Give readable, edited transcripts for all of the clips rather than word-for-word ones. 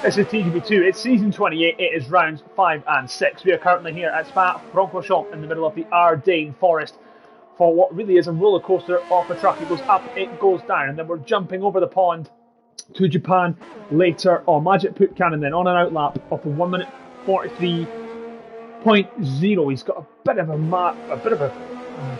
This is TGB2. It's season 28. It is rounds 5 and 6. We are currently here at Spa-Francorchamps in the middle of the Ardennes forest for what really is a roller coaster off a track. It goes up, it goes down, and then we're jumping over the pond to Japan later on. Magic Poop Cannon then on an outlap of a 1 minute 43.0. He's got a bit of a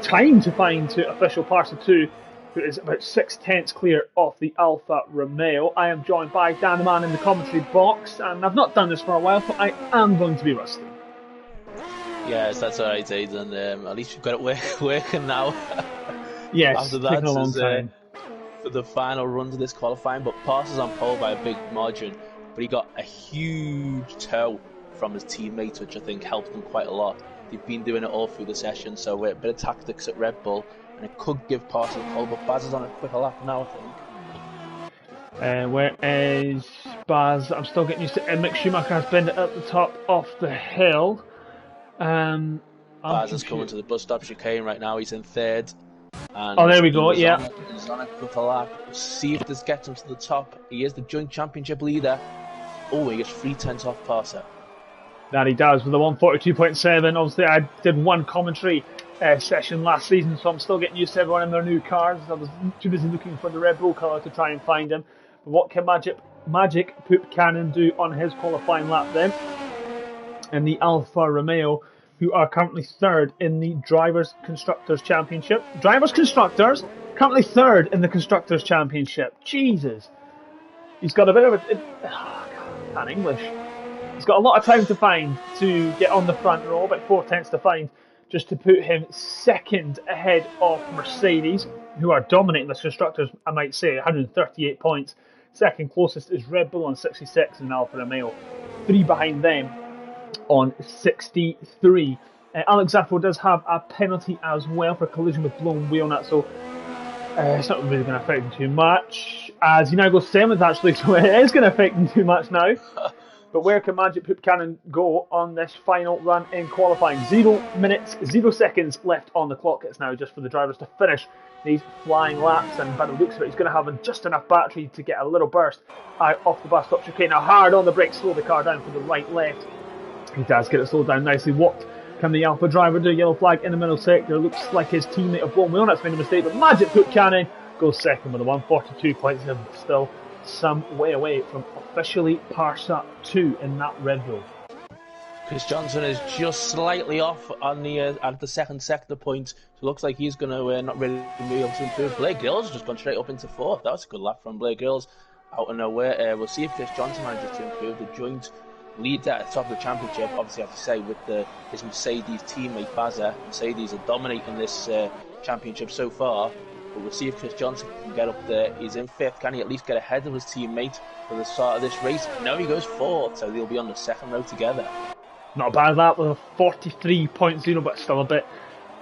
time to find to official Parsa 2, who is about 6/10 clear off the Alfa Romeo. I am joined by Dan the Man in the commentary box, and I've not done this for a while, but I am going to be rusty. Yes, that's alright, Aidan. At least you've got it working now. Yes, after that, taking a long time. For the final runs of this qualifying, but Parsa's on pole by a big margin, but he got a huge tow from his teammates, which I think helped him quite a lot. They've been doing it all through the session, so a bit of tactics at Red Bull, and it could give Parsa the pole, but Baz is on a quicker lap now, I think. Where is Baz? I'm still getting used to it. Mick Schumacher has been at the top of the hill. Baz is coming to the bus stop chicane right now. He's in third. And there we go, yeah. He's on a quicker lap. See if this gets him to the top. He is the joint championship leader. Oh, he gets 3/10 off Parsa. That he does with the 142.7. Obviously, I did one commentary session last season, so I'm still getting used to everyone in their new cars. I was too busy looking for the Red Bull colour to try and find him. But what can Magic Poop Cannon do on his qualifying lap then? In the Alfa Romeo, who are currently third in the Drivers' Constructors' Championship. Drivers' Constructors, currently third in the Constructors' Championship. Jesus. He's got a bit of a... can't English. He's got a lot of time to find to get on the front row, about 4/10 to find, just to put him second ahead of Mercedes, who are dominating the constructors, I might say, 138 points. Second closest is Red Bull on 66 and Alfa Romeo. 3 behind them on 63. Alex Zaffo does have a penalty as well for collision with blown wheel nut, so it's not really going to affect him too much. As he now goes 7th actually, so it is going to affect him too much now. But where can Magic Poop Cannon go on this final run in qualifying? 0 minutes, 0 seconds left on the clock. It's now just for the drivers to finish these flying laps, and by the looks of it, he's going to have just enough battery to get a little burst out off the bus stop chicane. Now hard on the brakes, slow the car down for the right left. He does get it slowed down nicely. What can the Alpha driver do? Yellow flag in the middle sector. Looks like his teammate of blown wheel nut's made a mistake, but Magic Poop Cannon goes second with a 142.7. Still some way away from officially Parsa 2 in that Red Bull. Chris Johnson is just slightly off on the at the second sector point. So it looks like he's going to not really be able to improve. Blake Grills has just gone straight up into 4th. That was a good lap from Blake Grills out of nowhere. We'll see if Chris Johnson manages to improve. The joint leader at the top of the championship, obviously, I have to say, with his Mercedes teammate Baza. Mercedes are dominating this championship so far. But we'll see if Chris Johnson can get up there. He's in 5th. Can he at least get ahead of his teammate for the start of this race? No, he goes 4th, so they'll be on the second row together. Not bad that with a 43.0, but still a bit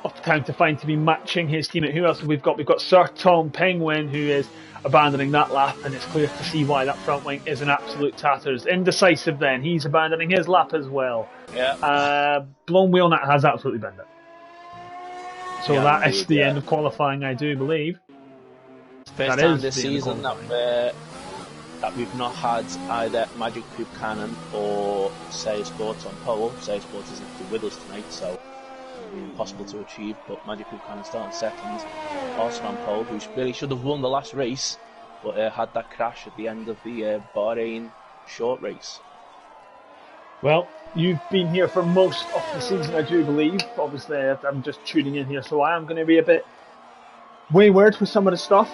of time to find to be matching his teammate. Who else have we got? We've got Sir Tom Penguin, who is abandoning that lap, and it's clear to see why that front wing is an absolute tatters. Indecisive then, he's abandoning his lap as well. Yeah. Blown wheel nut has absolutely been it. So yeah, that is the end of qualifying, I do believe. First time this season that we've not had either Magic Poop Cannon or Say Sports on pole. Say Sports isn't with us tonight, so it's impossible to achieve. But Magic Poop Cannon starting second. Also on pole, who really should have won the last race, but had that crash at the end of the Bahrain short race. Well, you've been here for most of the season, I do believe. Obviously, I'm just tuning in here, so I am going to be a bit wayward with some of the stuff.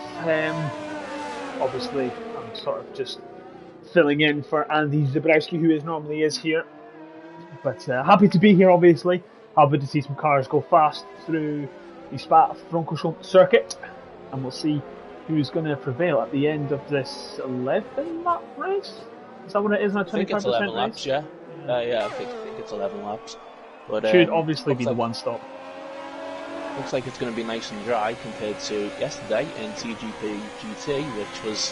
Obviously, I'm sort of just filling in for Andy Zabrowski, who normally is here. But happy to be here, obviously. Happy to see some cars go fast through the Spa-Francorchamps circuit. And we'll see who's going to prevail at the end of this 11 lap race. Is that what it is now? 25% I think it's 11 race? laps, yeah. I think it's 11 laps. But should obviously be the one stop. Looks like it's going to be nice and dry compared to yesterday in TGP GT, which was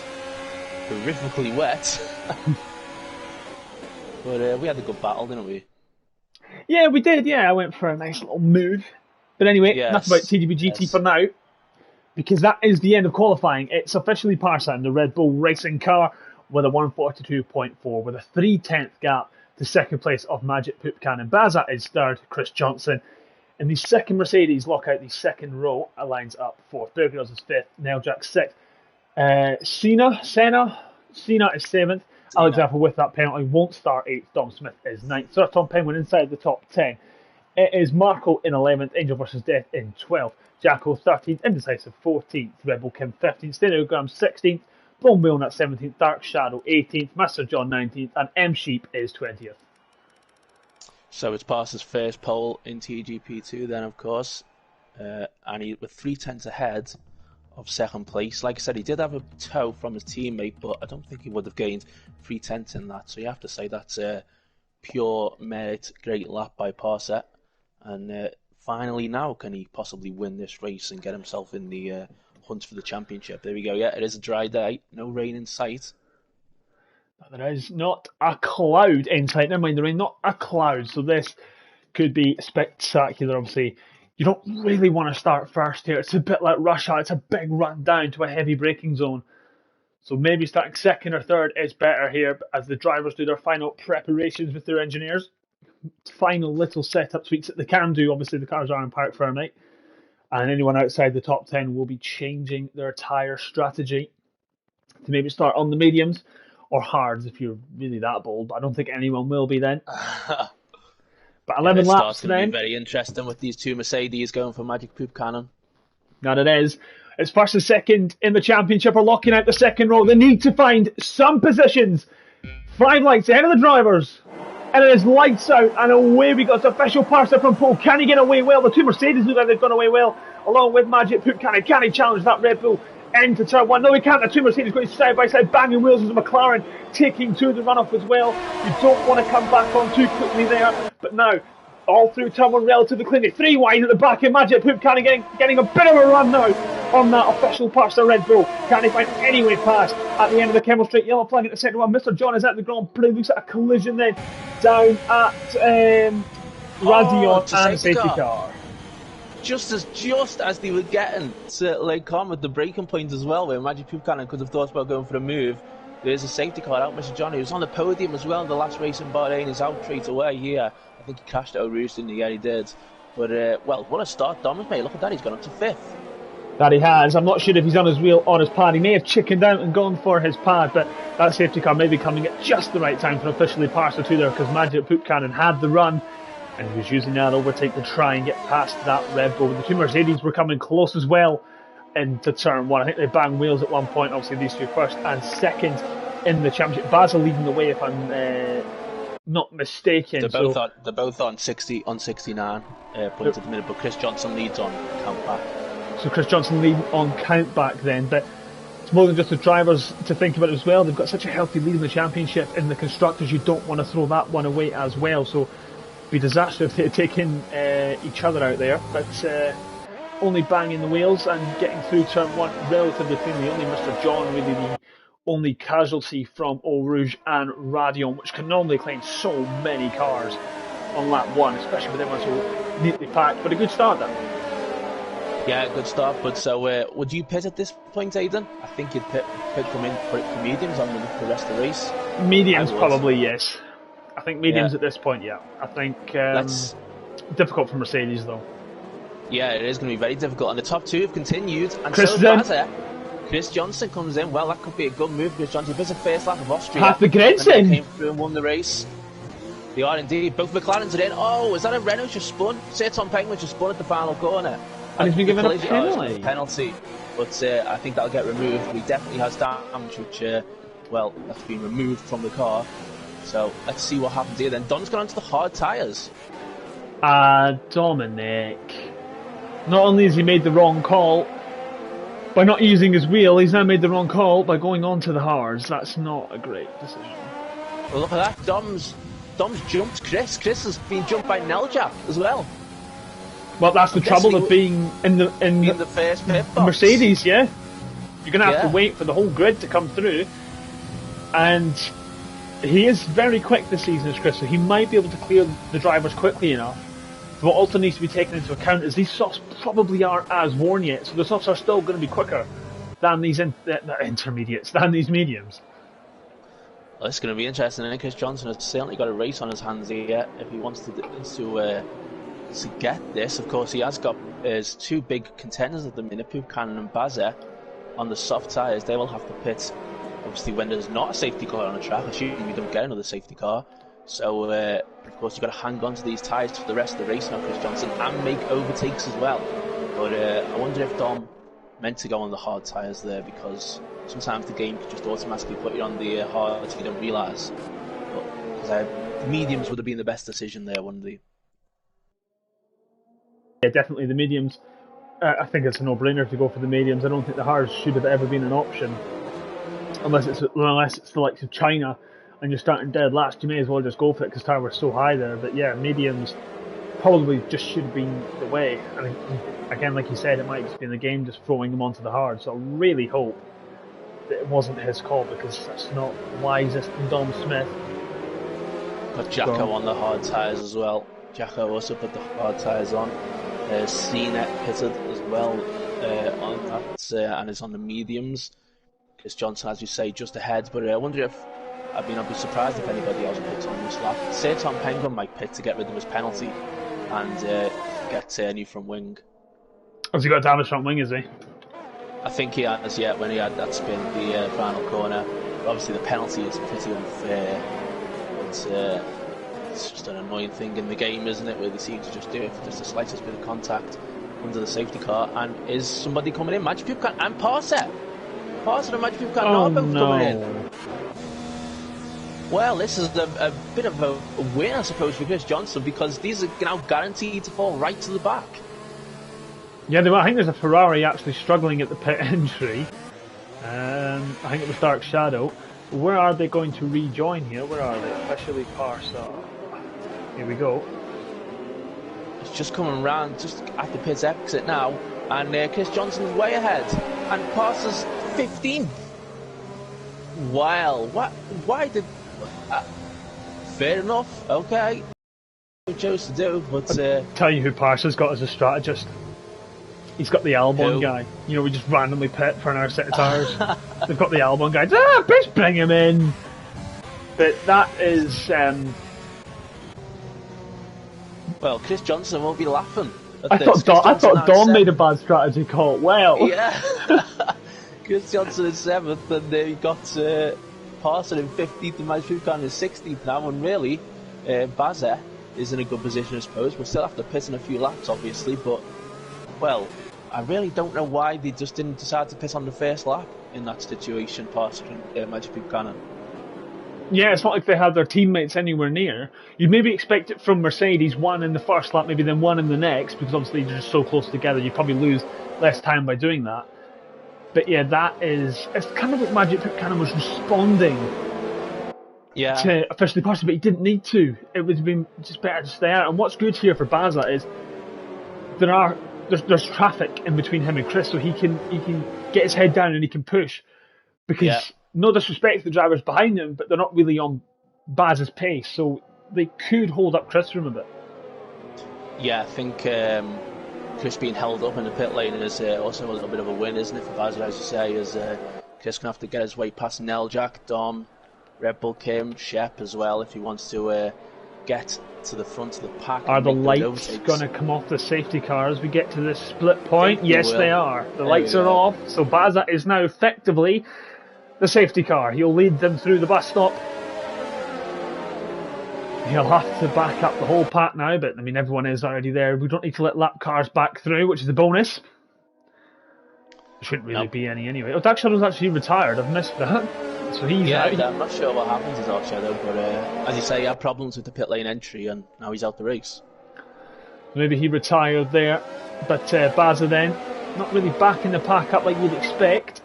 horrifically wet. But we had a good battle, didn't we? Yeah, we did. Yeah, I went for a nice little move. But anyway, enough about TGP GT for now, because that is the end of qualifying. It's officially Parsa and the Red Bull racing car with a 142.4, with a 3/10 gap to second place of Magic Poopcan. And Baza is third, Chris Johnson. In the second Mercedes lockout, the second row lines up fourth. Bear Grylls is fifth, Neiljack sixth. Senna is seventh. Alex Apple with that penalty won't start eighth. Dom Smith is ninth. Sir Tom Penguin inside the top 10. It is Marco in 11th, Angel vs. Death in 12th, Jacko 13th, Indecisive 14th, Rebel Kim 15th, Stenogram 16th, Bone Wheel at 17th, Dark Shadow 18th, Master John 19th, and M Sheep is 20th. So it's past his first pole in TGP2 then, of course, and he with 3/10 ahead of second place. Like I said, he did have a tow from his teammate, but I don't think he would have gained 3/10 in that. So you have to say that's a pure merit, great lap by Parset. And finally now, can he possibly win this race and get himself in the hunt for the championship? There we go. Yeah, it is a dry day. No rain in sight. There is not a cloud in sight. Never mind the rain, not a cloud. So this could be spectacular. Obviously, you don't really want to start first here. It's a bit like rush hour. It's a big run down to a heavy braking zone. So maybe starting second or third is better here as the drivers do their final preparations with their engineers. Final little setup tweaks that they can do. Obviously, the cars are in park for a night. And anyone outside the top 10 will be changing their tyre strategy to maybe start on the mediums or hards if you're really that bold. But I don't think anyone will be then. But 11 laps then. Be very interesting with these two Mercedes going for Magic Poop Cannon. That it is. It's first and second in the championship are locking out the second row. They need to find some positions. 5 lights ahead of the drivers. And it is lights out and away we go. It's official parser from pole. Can he get away well? The two Mercedes look like they've gone away well, along with Magic Poop Cannon. Can he challenge that Red Bull into turn one? No, he can't. The two Mercedes going side by side, banging wheels as McLaren taking to the runoff as well. You don't want to come back on too quickly there. But now, all through turn one relatively cleanly. 3 wide at the back and Magic Poop Cannon getting a bit of a run now on that official parser Red Bull. Can he find any way past at the end of the Kemmel Straight? Yellow flag at the centre one. Mr. John is at the Grand Prix. Looks at a collision then down at Radion and safety car. Just as they were getting to Lake Con with the braking point as well, where Magic Poop Cannon could have thought about going for a move, there's a safety car out. Mr. John, who was on the podium as well in the last race in Bahrain, is out straight away here. I think he crashed out Roost, didn't he? Yeah, he did. But, well, what a start Dom's made. Look at that, he's gone up to 5th. That he has. I'm not sure if he's on his wheel or his pad. He may have chickened out and gone for his pad, but that safety car may be coming at just the right time for officially pass the two there, because Magic Poop Cannon had the run and he was using that overtake to try and get past that Red Bull. The two Mercedes were coming close as well into turn one. I think they banged wheels at one point. Obviously these two first and second in the championship. Basil leading the way if I'm not mistaken. They're both on 60 on 69 points at the minute, but Chris Johnson leads on count back. So Chris Johnson leading on count back then, but it's more than just the drivers to think about as well. They've got such a healthy lead in the championship. In the constructors, you don't want to throw that one away as well. So it'd be disastrous if they had taken each other out there. But only banging the wheels and getting through turn one relatively cleanly. Only Mr. John really the only casualty from Eau Rouge and Radion, which can normally claim so many cars on lap one, especially with everyone so neatly packed. But a good start then. Yeah, good start. But so, would you pit at this point, Aidan? I think you'd pit come in for mediums on the rest of the race. Mediums, probably, yes. I think mediums at this point, yeah. I think difficult for Mercedes, though. Yeah, it is going to be very difficult. And the top two have continued. And Chris Johnson comes in. Well, that could be a good move. Chris Johnson does a first lap of Austria. Half the grid's in. Came through and won the race. They are indeed. Both McLarens are in. Oh, is that a Renault just spun? Sir Tom Penguin just spun at the final corner. And he's been given a penalty. Penalty. But I think that'll get removed. He definitely has damage, which, well, that's been removed from the car. So let's see what happens here then. Don's gone onto the hard tyres. Dominic. Not only has he made the wrong call by not using his wheel, he's now made the wrong call by going onto the hards. That's not a great decision. Well, look at that. Dom's jumped Chris. Chris has been jumped by Neljap as well. Well, that's the trouble of being in the first pit box. Mercedes, yeah. You're going to have to wait for the whole grid to come through. And he is very quick this season, as Chris, so he might be able to clear the drivers quickly enough. What also needs to be taken into account is these softs probably aren't as worn yet, so the softs are still going to be quicker than these intermediates, than these mediums. Well, it's going to be interesting. And Chris Johnson has certainly got a race on his hands here if he wants to get this. Of course, he has got his two big contenders at the minute, Buchanan and Bazza, on the soft tyres. They will have to pit, obviously, when there's not a safety car on the track. Assuming we don't get another safety car. So, of course, you've got to hang on to these tyres for the rest of the race now, Chris Johnson, and make overtakes as well. But I wonder if Dom meant to go on the hard tyres there, because sometimes the game could just automatically put you on the hards if you don't realise. But the mediums would have been the best decision there, wouldn't they? Yeah, definitely the mediums. I think it's a no-brainer to go for the mediums. I don't think the hards should have ever been an option, unless it's the likes of China and you're starting dead last. You may as well just go for it because tyre was so high there. But yeah, mediums probably just should have been the way. And again, like you said, it might just be in the game just throwing them onto the hard. So I really hope that it wasn't his call, because that's not wisest in Dom Smith. Got Jacko on the hard tyres as well. Jacko also put the hard tyres on. CNET pitted as well on that, and is on the mediums. Chris Johnson, as you say, just ahead. But I wonder if I'd be surprised if anybody else pits on this lap. Say Tom Penguin might pit to get rid of his penalty and get a new front wing. Has he got a damaged front wing, is he? I think he has, yeah, when he had that spin the final corner. Obviously the penalty is pretty unfair, but it's just an annoying thing in the game, isn't it, where they seem to just do it for just the slightest bit of contact under the safety car. And is somebody coming in? Magic Buchanan and Parser and Magic Buchanan are both coming in. Well, this is a bit of a win, I suppose, for Chris Johnson, because these are now guaranteed to fall right to the back. Yeah, I think there's a Ferrari actually struggling at the pit entry. I think it was Dark Shadow. Where are they going to rejoin here? Where are they? Especially Parsa. Here we go. It's just coming round, just at the pit exit now, and Chris Johnson's way ahead, and Parsa's 15th. Wow, why did... fair enough, okay. He chose to do, but... I'll tell you who Parsa's got as a strategist. He's got the Albon guy. You know, we just randomly pit for another set of tyres. They've got the Albon guy. Best bring him in. But that is... Well, Chris Johnson won't be laughing at I this. thought Dom made a bad strategy call. Well... Yeah. Chris Johnson is 7th, and he got Parson in 15th, and Magic Buchanan is 16th now, and really, Bazza is in a good position, I suppose. We'll still have to pit in a few laps, obviously, but, well, I really don't know why they just didn't decide to pit on the first lap in that situation, Parson and Magic Buchanan. Yeah, it's not like they had their teammates anywhere near. You'd maybe expect it from Mercedes, one in the first lap, maybe then one in the next, because obviously they're just so close together, you probably lose less time by doing that. But yeah, it's kind of like Magic Buchanan was responding to officially Parson, but he didn't need to. It would have been just better to stay out. And what's good here for Bazza is there's traffic in between him and Chris, so he can get his head down and he can push. Because no disrespect to the drivers behind him, but they're not really on Baz's pace, so they could hold up Chris for him a bit. Yeah, I think Chris being held up in the pit lane is also a little bit of a win, isn't it, for Bazza, as you say, as Chris can have to get his way past Neljak, Dom, Red Bull Kim, Shep as well, if he wants to get to the front of the pack. Are the lights going to come off the safety car as we get to this split point? Yes, they are. The lights are off, so Bazza is now effectively the safety car. He'll lead them through the bus stop. He'll have to back up the whole pack now, but I mean, everyone is already there. We don't need to let lap cars back through, which is a bonus. There shouldn't really be any anyway. Oh, Dark Shadow's actually retired. I've missed that. So he's out. I'm not sure what happens to Dark Shadow, but as you say, he had problems with the pit lane entry, and now he's out the race. Maybe he retired there, but Bazza then, not really backing the pack up like you'd expect.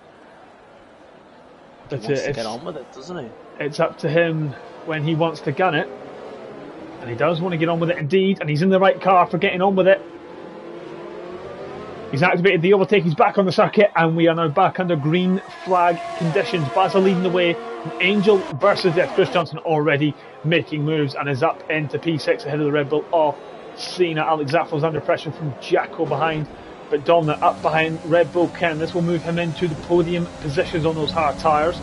But he wants to get on with it, doesn't he? It's up to him when he wants to gun it. And he does want to get on with it indeed, and he's in the right car for getting on with it. He's activated the overtake, he's back on the circuit, and we are now back under green flag conditions. Bazza leading the way. Angel versus Death. Chris Johnson already making moves and is up into P6 ahead of the Red Bull off Cena. Alex Zaffel's under pressure from Jacko behind, but Domna up behind Red Bull Ken. This will move him into the podium positions on those hard tyres.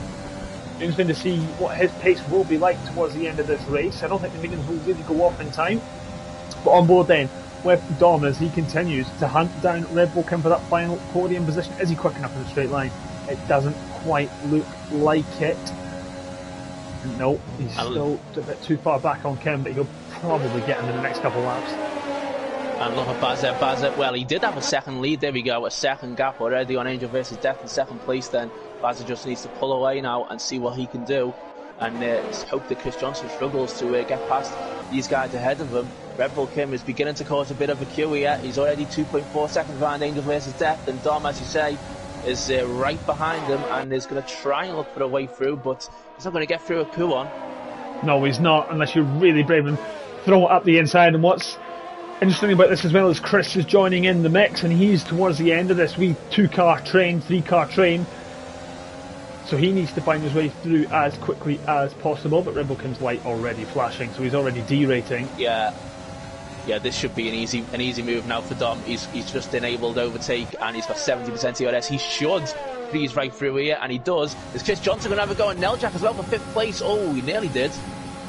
interesting to see what his pace will be like towards the end of this race. I don't think the mediums will really go off in time. But on board then with Dom as he continues to hunt down Red Bull Kim for that final podium position. Is he quick enough in a straight line? It doesn't quite look like it. No, he's still a bit too far back on Kim, but he'll probably get him in the next couple of laps. And look at Bazet. Well, he did have a second lead. There we go, a second gap already on Angel versus Death in second place then. Bazet just needs to pull away now and see what he can do. And hope that Chris Johnson struggles to get past these guys ahead of him. Red Bull Kim is beginning to cause a bit of a queue here. He's already 2.4 seconds behind Angel versus Death. And Dom, as you say, is right behind him and is going to try and look for a way through, but he's not going to get through a Puon. No, he's not, unless you're really brave and throw it up the inside. And what's interesting about this as well is Chris is joining in the mix, and he's towards the end of this wee 2-car train, 3-car train. So he needs to find his way through as quickly as possible, but Red Bull Kim's light already flashing, so he's already derating. Yeah, this should be an easy move now for Dom. He's just enabled overtake, and he's got 70% TRS. He should breeze right through here, and he does. Is Chris Johnson going to have a go at Neljak as well for 5th place? Oh, he nearly did.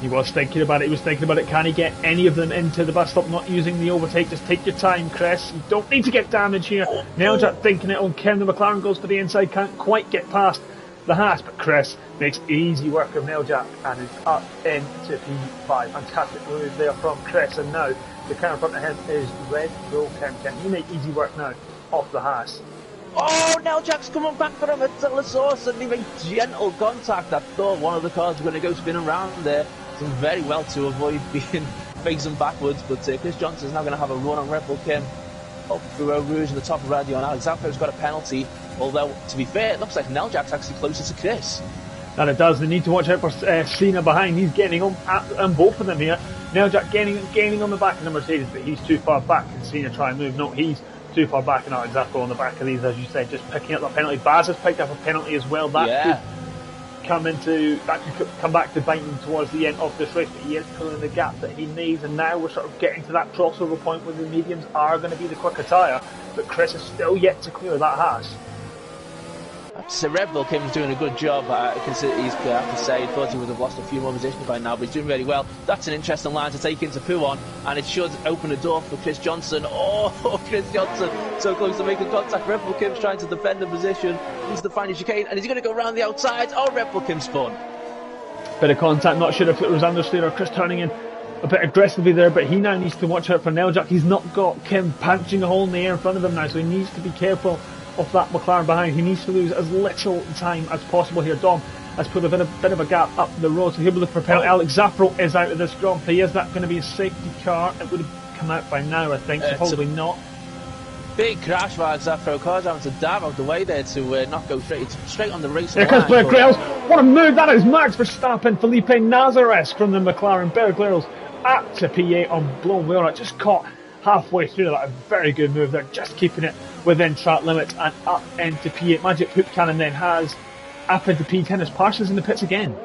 He was thinking about it. Can he get any of them into the bus stop, not using the overtake? Just take your time, Chris. You don't need to get damage here. Neljak thinking it on Kim. The McLaren goes to the inside, can't quite get past the Haas, but Chris makes easy work of Neljak and is up into P5. Fantastic move there from Chris, and now the car in front of him is Red Bull Kim. Can he make easy work now off the Haas? Oh, Neljak's coming back for him until the source, and he made gentle contact. I thought one of the cars was going to go spinning around there. Done very well to avoid being facing backwards, but Chris Johnson's now going to have a run on Red Bull Kim. Up through Eau Rouge in the top of Radio, and Alex Zappo's got a penalty. Although, to be fair, it looks like Neljak's actually closer to Chris. And it does. They need to watch out for Cena behind. He's getting on both of them here. Neljak gaining on the back of the Mercedes, but he's too far back. And Cena try and move. No, he's too far back, and Alex Zappo on the back of these, as you said, just picking up that penalty. Baz has picked up a penalty as well. That could come back to bite him towards the end of this race, but he is pulling the gap that he needs, and now we're sort of getting to that crossover point where the mediums are going to be the quicker tyre, but Chris is still yet to clear that Haas. So Red Bull Kim's doing a good job. I have to say, thought he would have lost a few more positions by now, but he's doing really well. That's an interesting line to take into Puon, and it should open the door for Chris Johnson. Oh, Chris Johnson, so close to making contact. Red Bull Kim's trying to defend the position. He's the final chicane, and he's going to go around the outside. Oh, Red Bull Kim spun. Bit of contact, not sure if it was understeer or Chris turning in a bit aggressively there, but he now needs to watch out for Neljak. He's not got Kim punching a hole in the air in front of him now, so he needs to be careful of that McLaren behind. He needs to lose as little time as possible here. Dom has put a bit of a gap up the road, so he'll be looking for a penalty. Alex Zappo is out of this Grand Prix. Is that going to be a safety car? It would have come out by now, I think, so probably not. Big crash for Alex Zappo. Cars having to dive out the way there to not go straight on the race line. Here comes Bear Grylls. What a move that is. Max Verstappen, Felipe Nasseres from the McLaren. Bear Grylls up to P8 on blown wheel. It just caught halfway through that. A very good move there, just keeping it within track limits and up into P8. Magic Hoop Cannon then has up into P10 as Parsons in the pits again.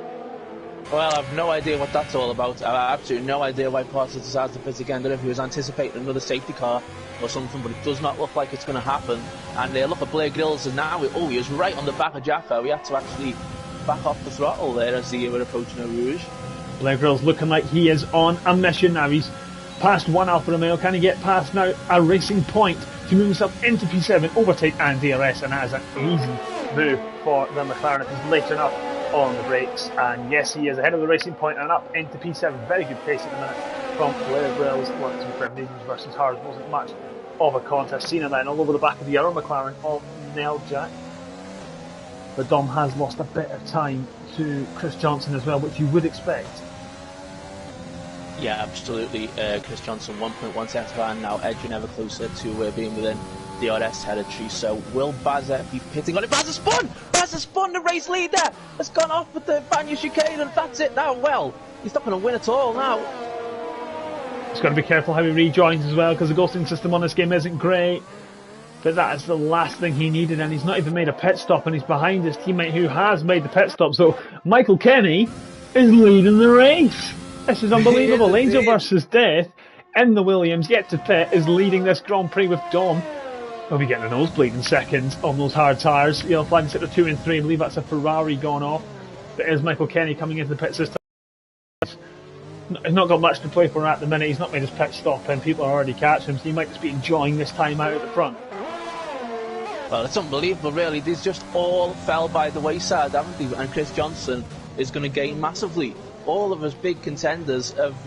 Well, I've no idea what that's all about. I have absolutely no idea why Parsons decides to pit again. I don't know if he was anticipating another safety car or something, but it does not look like it's going to happen. And look at Blair Grylls, and now he was right on the back of Jacko. He had to actually back off the throttle there as they were approaching Eau Rouge. Blair Grylls looking like he is on a mission now. He's past one Alfa Romeo. Can he get past now a Racing Point to move himself into P7, overtake and DRS? And that is an easy move for the McLaren if he's late enough on the brakes. And yes, he is ahead of the Racing Point and up into P7. Very good pace at the minute from Blair Grylls. Well, to be fair, mediums versus hards wasn't much of a contest. Cena then all over the back of the other McLaren of Neljak. But Dom has lost a bit of time to Chris Johnson as well, which you would expect. Yeah, absolutely. Chris Johnson 1.1 seconds behind now, edging ever closer to being within DRS territory. So will Bazza be pitting on it? Bazza spun! The race leader has gone off with the Banya chicane, and that's it now. Well, he's not going to win at all now. He's got to be careful how he rejoins as well, because the ghosting system on this game isn't great. But that is the last thing he needed, and he's not even made a pit stop, and he's behind his teammate who has made the pit stop. So Michael Kenny is leading the race. This is unbelievable. Angel versus Death in the Williams, yet to pit, is leading this Grand Prix with Dom. We'll be getting a nosebleed in seconds on those hard tyres. Flying sector 2 and 3, I believe that's a Ferrari gone off. But is Michael Kenny coming into the pit system? He's not got much to play for at the minute. He's not made his pit stop and people are already catching him, so he might just be enjoying this time out at the front. Well, it's unbelievable, really. These just all fell by the wayside, haven't they? And Chris Johnson is going to gain massively. All of us big contenders have,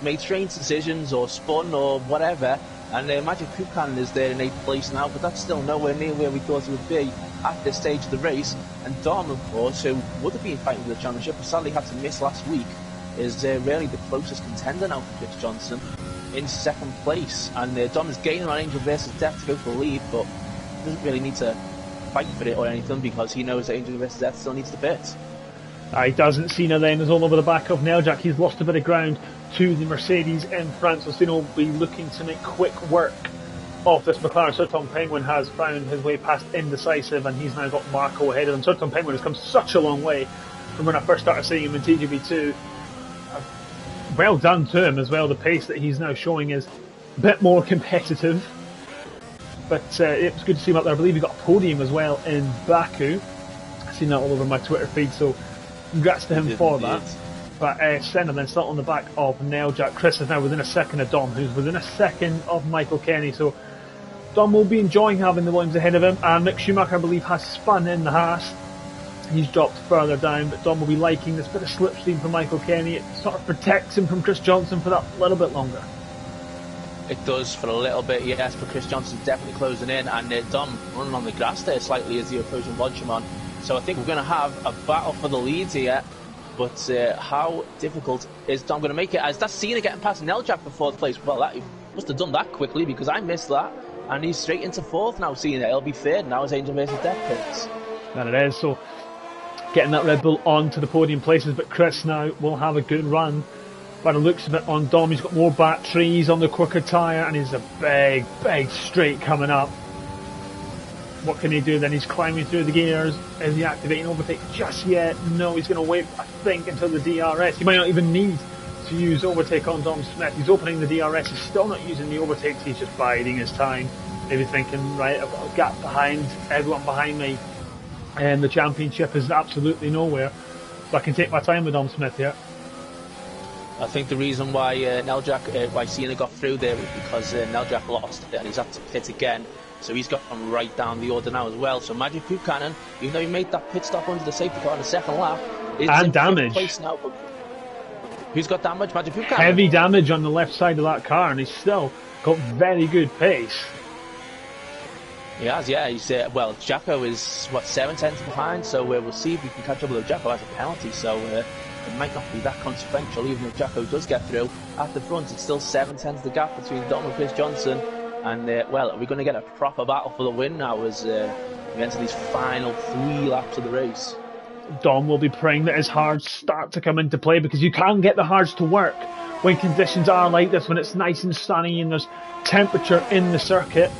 made strange decisions or spun or whatever. And Magic Buchanan is there in 8th place now, but that's still nowhere near where we thought he would be at this stage of the race. And Dom, of course, who would have been fighting for the championship, but sadly had to miss last week, is really the closest contender now for Chris Johnson in 2nd place. And Dom is gaining on Angel versus Death to go for the lead, but doesn't really need to fight for it or anything because he knows that Angel versus Death still needs to pit. He doesn't. Cena then is all over the back of Neljak. He's lost a bit of ground to the Mercedes in front, so Cena will be looking to make quick work of this McLaren. Sir Tom Penguin has found his way past Indecisive and he's now got Marco ahead of him. Sir Tom Penguin has come such a long way from when I first started seeing him in TGB2. Well done to him as well. The pace that he's now showing is a bit more competitive. But it was good to see him up there. I believe he got a podium as well in Baku. I've seen that all over my Twitter feed, so congrats to him for that. But Senna then still on the back of Neljak. Chris is now within a second of Dom, who's within a second of Michael Kenny. So Dom will be enjoying having the Williams ahead of him. And Mick Schumacher, I believe, has spun in the Haas. He's dropped further down, but Dom will be liking this bit of slipstream from Michael Kenny. It sort of protects him from Chris Johnson for that little bit longer. It does for a little bit, yes, but Chris Johnson's definitely closing in, and Dom running on the grass there slightly as the opposing Vodchamon. So I think we're going to have a battle for the leads here, but how difficult is Dom going to make it? As that's Cena getting past Neljak for 4th place. Well, he must have done that quickly because I missed that, and he's straight into 4th now. Cena, he'll be 3rd now as Angel versus Death pits. And it is, so getting that Red Bull onto the podium places, but Chris now will have a good run. By the looks of it on Dom, he's got more batteries on the quicker tyre and he's a big straight coming up. What can he do then? He's climbing through the gears. Is he activating overtake just yet? No, he's going to wait, I think, until the DRS. He might not even need to use overtake on Dom Smith. He's opening the DRS, he's still not using the overtakes, he's just biding his time. Maybe thinking, right, I've got a gap behind everyone behind me and the championship is absolutely nowhere. So I can take my time with Dom Smith here. I think the reason why why Cena got through there was because Neljak lost it and he's had to pit again. So he's got him right down the order now as well. So Magic Buchanan, even though he made that pit stop under the safety car in the 2nd lap, is in damage. 5th place now. Who's got damage? Magic Buchanan. Heavy damage on the left side of that car, and he's still got very good pace. He has, yeah. He's Jacko is 7 tenths behind, so we'll see if we can catch up with Jacko as a penalty. So it might not be that consequential, even if Jacko does get through. At the front, it's still 7 tenths the gap between Dom and Chris Johnson. And, are we going to get a proper battle for the win now as we enter these final 3 laps of the race? Dom will be praying that his hards start to come into play because you can get the hards to work when conditions are like this, when it's nice and sunny and there's temperature in the circuit.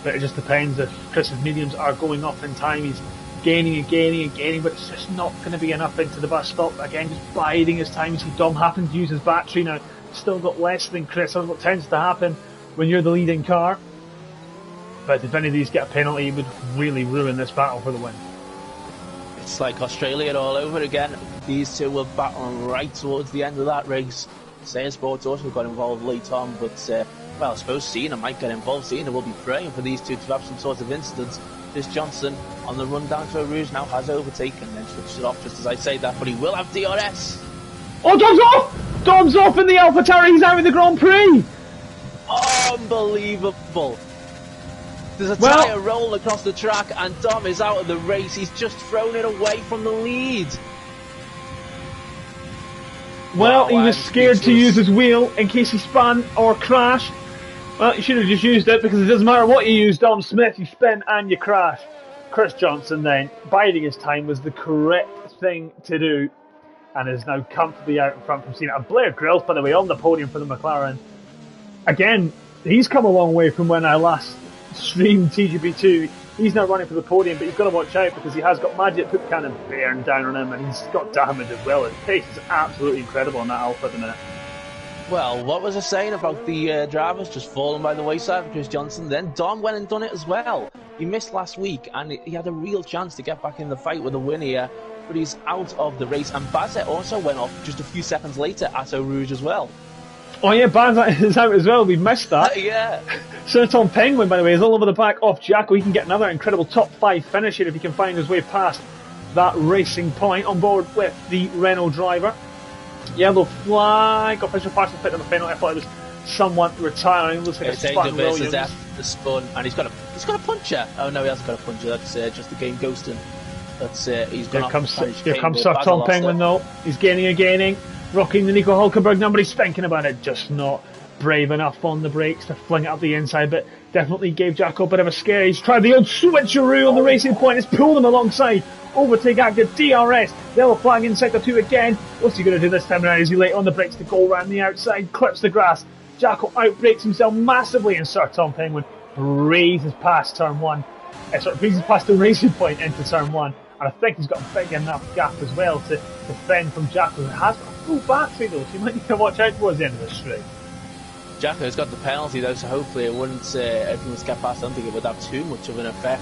But it just depends if Chris's mediums are going up in time. He's gaining and gaining and gaining, but it's just not going to be enough into the bus stop. Again, just biding his time. You see Dom having to use his battery now. Still got less than Chris. That's what tends to happen when you're the leading car. But if any of these get a penalty, it would really ruin this battle for the win. It's like Australia all over again. These two were battling right towards the end of that race. Sainsbury's Sports also got involved late on, but I suppose Cena might get involved. Cena will be praying for these two to have some sort of incident. Chris Johnson on the run down to Eau Rouge now has overtaken and then switched it off just as I say that, but he will have DRS. Oh, Dom's off! Dom's off in the AlphaTauri, he's out in the Grand Prix! Unbelievable. There's a tyre roll across the track and Dom is out of the race. He's just thrown it away from the lead. Well, he was scared to use his wheel in case he spun or crashed. Well, you should have just used it because it doesn't matter what you use, Dom Smith, you spin and you crash. Chris Johnson then, biding his time was the correct thing to do and is now comfortably out in front from Cena. And Blair Grills, by the way, on the podium for the McLaren. Again, he's come a long way from when I last streamed TGB2. He's now running for the podium, but you've got to watch out because he has got Magic Buchanan bearing down on him and he's got damage as well. His pace is absolutely incredible on that Alpha at the minute. Well, what was I saying about the drivers just falling by the wayside for Chris Johnson? Then Dom went and done it as well. He missed last week and he had a real chance to get back in the fight with a win here. but he's out of the race. And Bazet also went off just a few seconds later at Eau Rouge as well. Oh yeah, Bazet is out as well. We've missed that. Yeah. Sir Tom Penguin, by the way, is all over the back off Jacko. He can get another incredible top 5 finish here if he can find his way past that racing point on board with the Renault driver. Yellow flag. Official pass and fit on the penalty. I thought it was someone retiring. Looks like a spun Williams. The spun, and he's got a puncher. Oh no, he hasn't got a puncher. That's just the game ghosting. That's he's gone Here comes Sir Tom Penguin though. He's gaining, rocking the Nico Hulkenberg number. He's thinking about it, just not brave enough on the brakes to fling it up the inside, but definitely gave Jacko a bit of a scare. He's tried the old switcheroo on the racing point. He's pulled him alongside. Overtake active DRS. Yellow flag in sector 2 again. What's he going to do this time around? Is he late on the brakes to go around the outside? Clips the grass. Jacko outbrakes himself massively, and Sir Tom Penguin breezes past turn 1. Breezes past the racing point into turn 1. And I think he's got a big enough gap as well to defend from Jacko, who has got a full battery though, so you might need to watch out towards the end of this straight. Jacko's got the penalty though, so hopefully it wouldn't, if he was kept past, I don't think it would have too much of an effect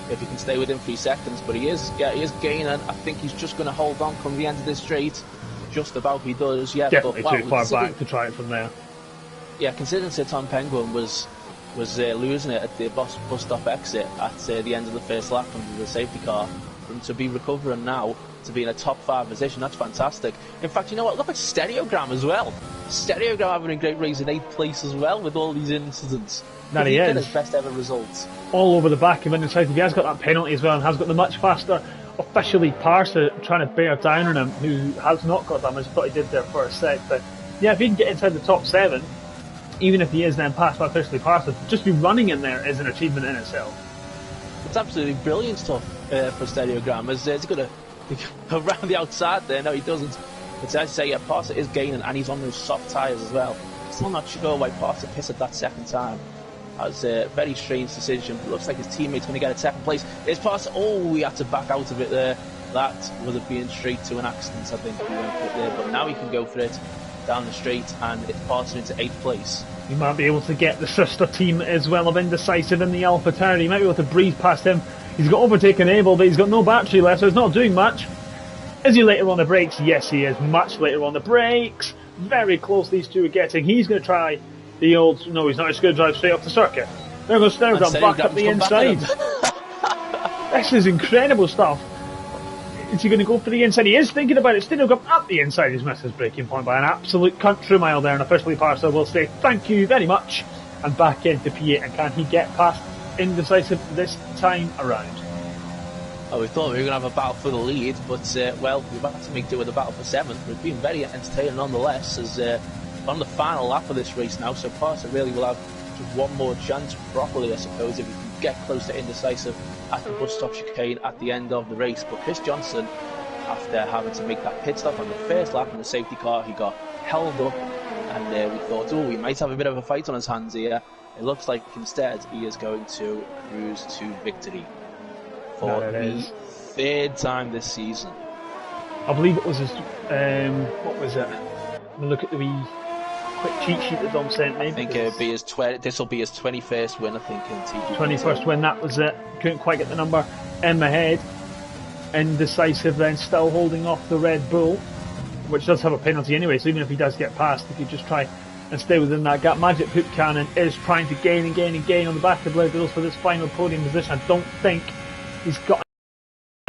if he can stay within 3 seconds, but he is gaining. I think he's just going to hold on come the end of this straight. Just about he does, yeah. Definitely but, too far back to try it from there. Yeah, considering Sir Tom Penguin was losing it at the bus stop exit at the end of the first lap under the safety car, for him to be recovering now, to be in a top 5 position, that's fantastic. In fact, you know what, look at Stereogram as well. Stereogram having a great race in 8th place as well with all these incidents. That he is. His best ever results. All over the back of Untitled. He has got that penalty as well and has got the much faster officially Parsa trying to bear down on him, who has not got damage. I thought he did there for a sec, but yeah, if he can get inside the top 7, even if he is then passed by officially Parsa, just be running in there is an achievement in itself. It's absolutely brilliant stuff for Stereogram. He's going to go around the outside there. No, he doesn't. But as I say, yeah, Parsa is gaining, and he's on those soft tyres as well. Still not sure why Parsa pissed at that second time. That was a very strange decision. It looks like his teammate's going to get a second place. It's Parsa. Oh, he had to back out of it there. That would have been straight to an accident, I think, if he went for it there. But now he can go for it down the straight, and it's Parsa into 8th place. He might be able to get the sister team as well of Indecisive in the Alpha Tower. He might be able to breeze past him. He's got overtaken Abel, but he's got no battery left, so he's not doing much. Is he later on the brakes? Yes, he is. Much later on the brakes. Very close these two are getting. He's going to try the old... No, he's not. He's going to drive straight up the circuit. There goes Stereogram back up the inside. This is incredible stuff. Is he going to go for the inside? He is thinking about it. Stereogram up the inside. He's missed his braking point by an absolute country mile there, and officially Parsa will say thank you very much and back into P8. And can he get past Indecisive this time around? Oh, we thought we were going to have a battle for the lead, but, well, we've had to make do with a battle for 7th. We've been very entertaining nonetheless, as on the final lap of this race now, so Parsa really will have just one more chance properly, I suppose, if he can get close to Indecisive at the bus stop chicane at the end of the race. But Chris Johnson, after having to make that pit stop on the first lap in the safety car, he got held up, and we thought, oh, he might have a bit of a fight on his hands here. It looks like instead he is going to cruise to victory for the 3rd time this season. I believe it was his, what was it? Let me look at the wee quick cheat sheet that Dom sent me. I think this will be his 21st win, I think, in TGP. 21st win, that was it. Couldn't quite get the number in my head. Indecisive then, still holding off the Red Bull, which does have a penalty anyway, so even if he does get past, he could just try and stay within that gap. Magic Poop Cannon is trying to gain on the back of Blair Bills for this final podium position. I don't think he's got...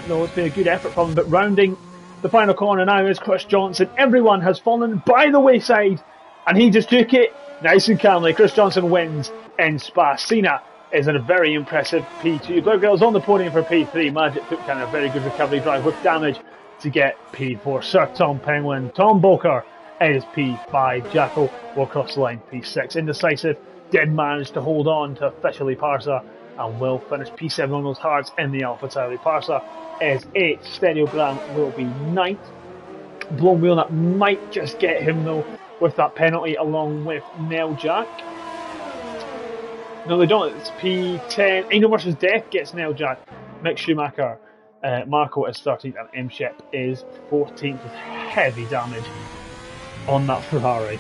No, it's been a good effort from him, but rounding the final corner now is Chris Johnson. Everyone has fallen by the wayside, and he just took it nice and calmly. Chris Johnson wins in Spa. Cena is in a very impressive P2. Blair Girls on the podium for P3. Magic Poop Cannon, a very good recovery drive with damage to get P4. Sir Tom Penguin, Tom Boker is P5. Jacko will cross the line P6. Indecisive did manage to hold on to officially Parsa and will finish P7 on those hards in the Alpha Tauri. Parsa is 8th. Stereogram will be 9th. Blown Wheel that might just get him though with that penalty along with Nell Jack. No, they don't. It's P10. Angel vs Death gets Nell Jack. Mick Schumacher. Marco is 13th and M Shep is 14th with heavy damage on that Ferrari.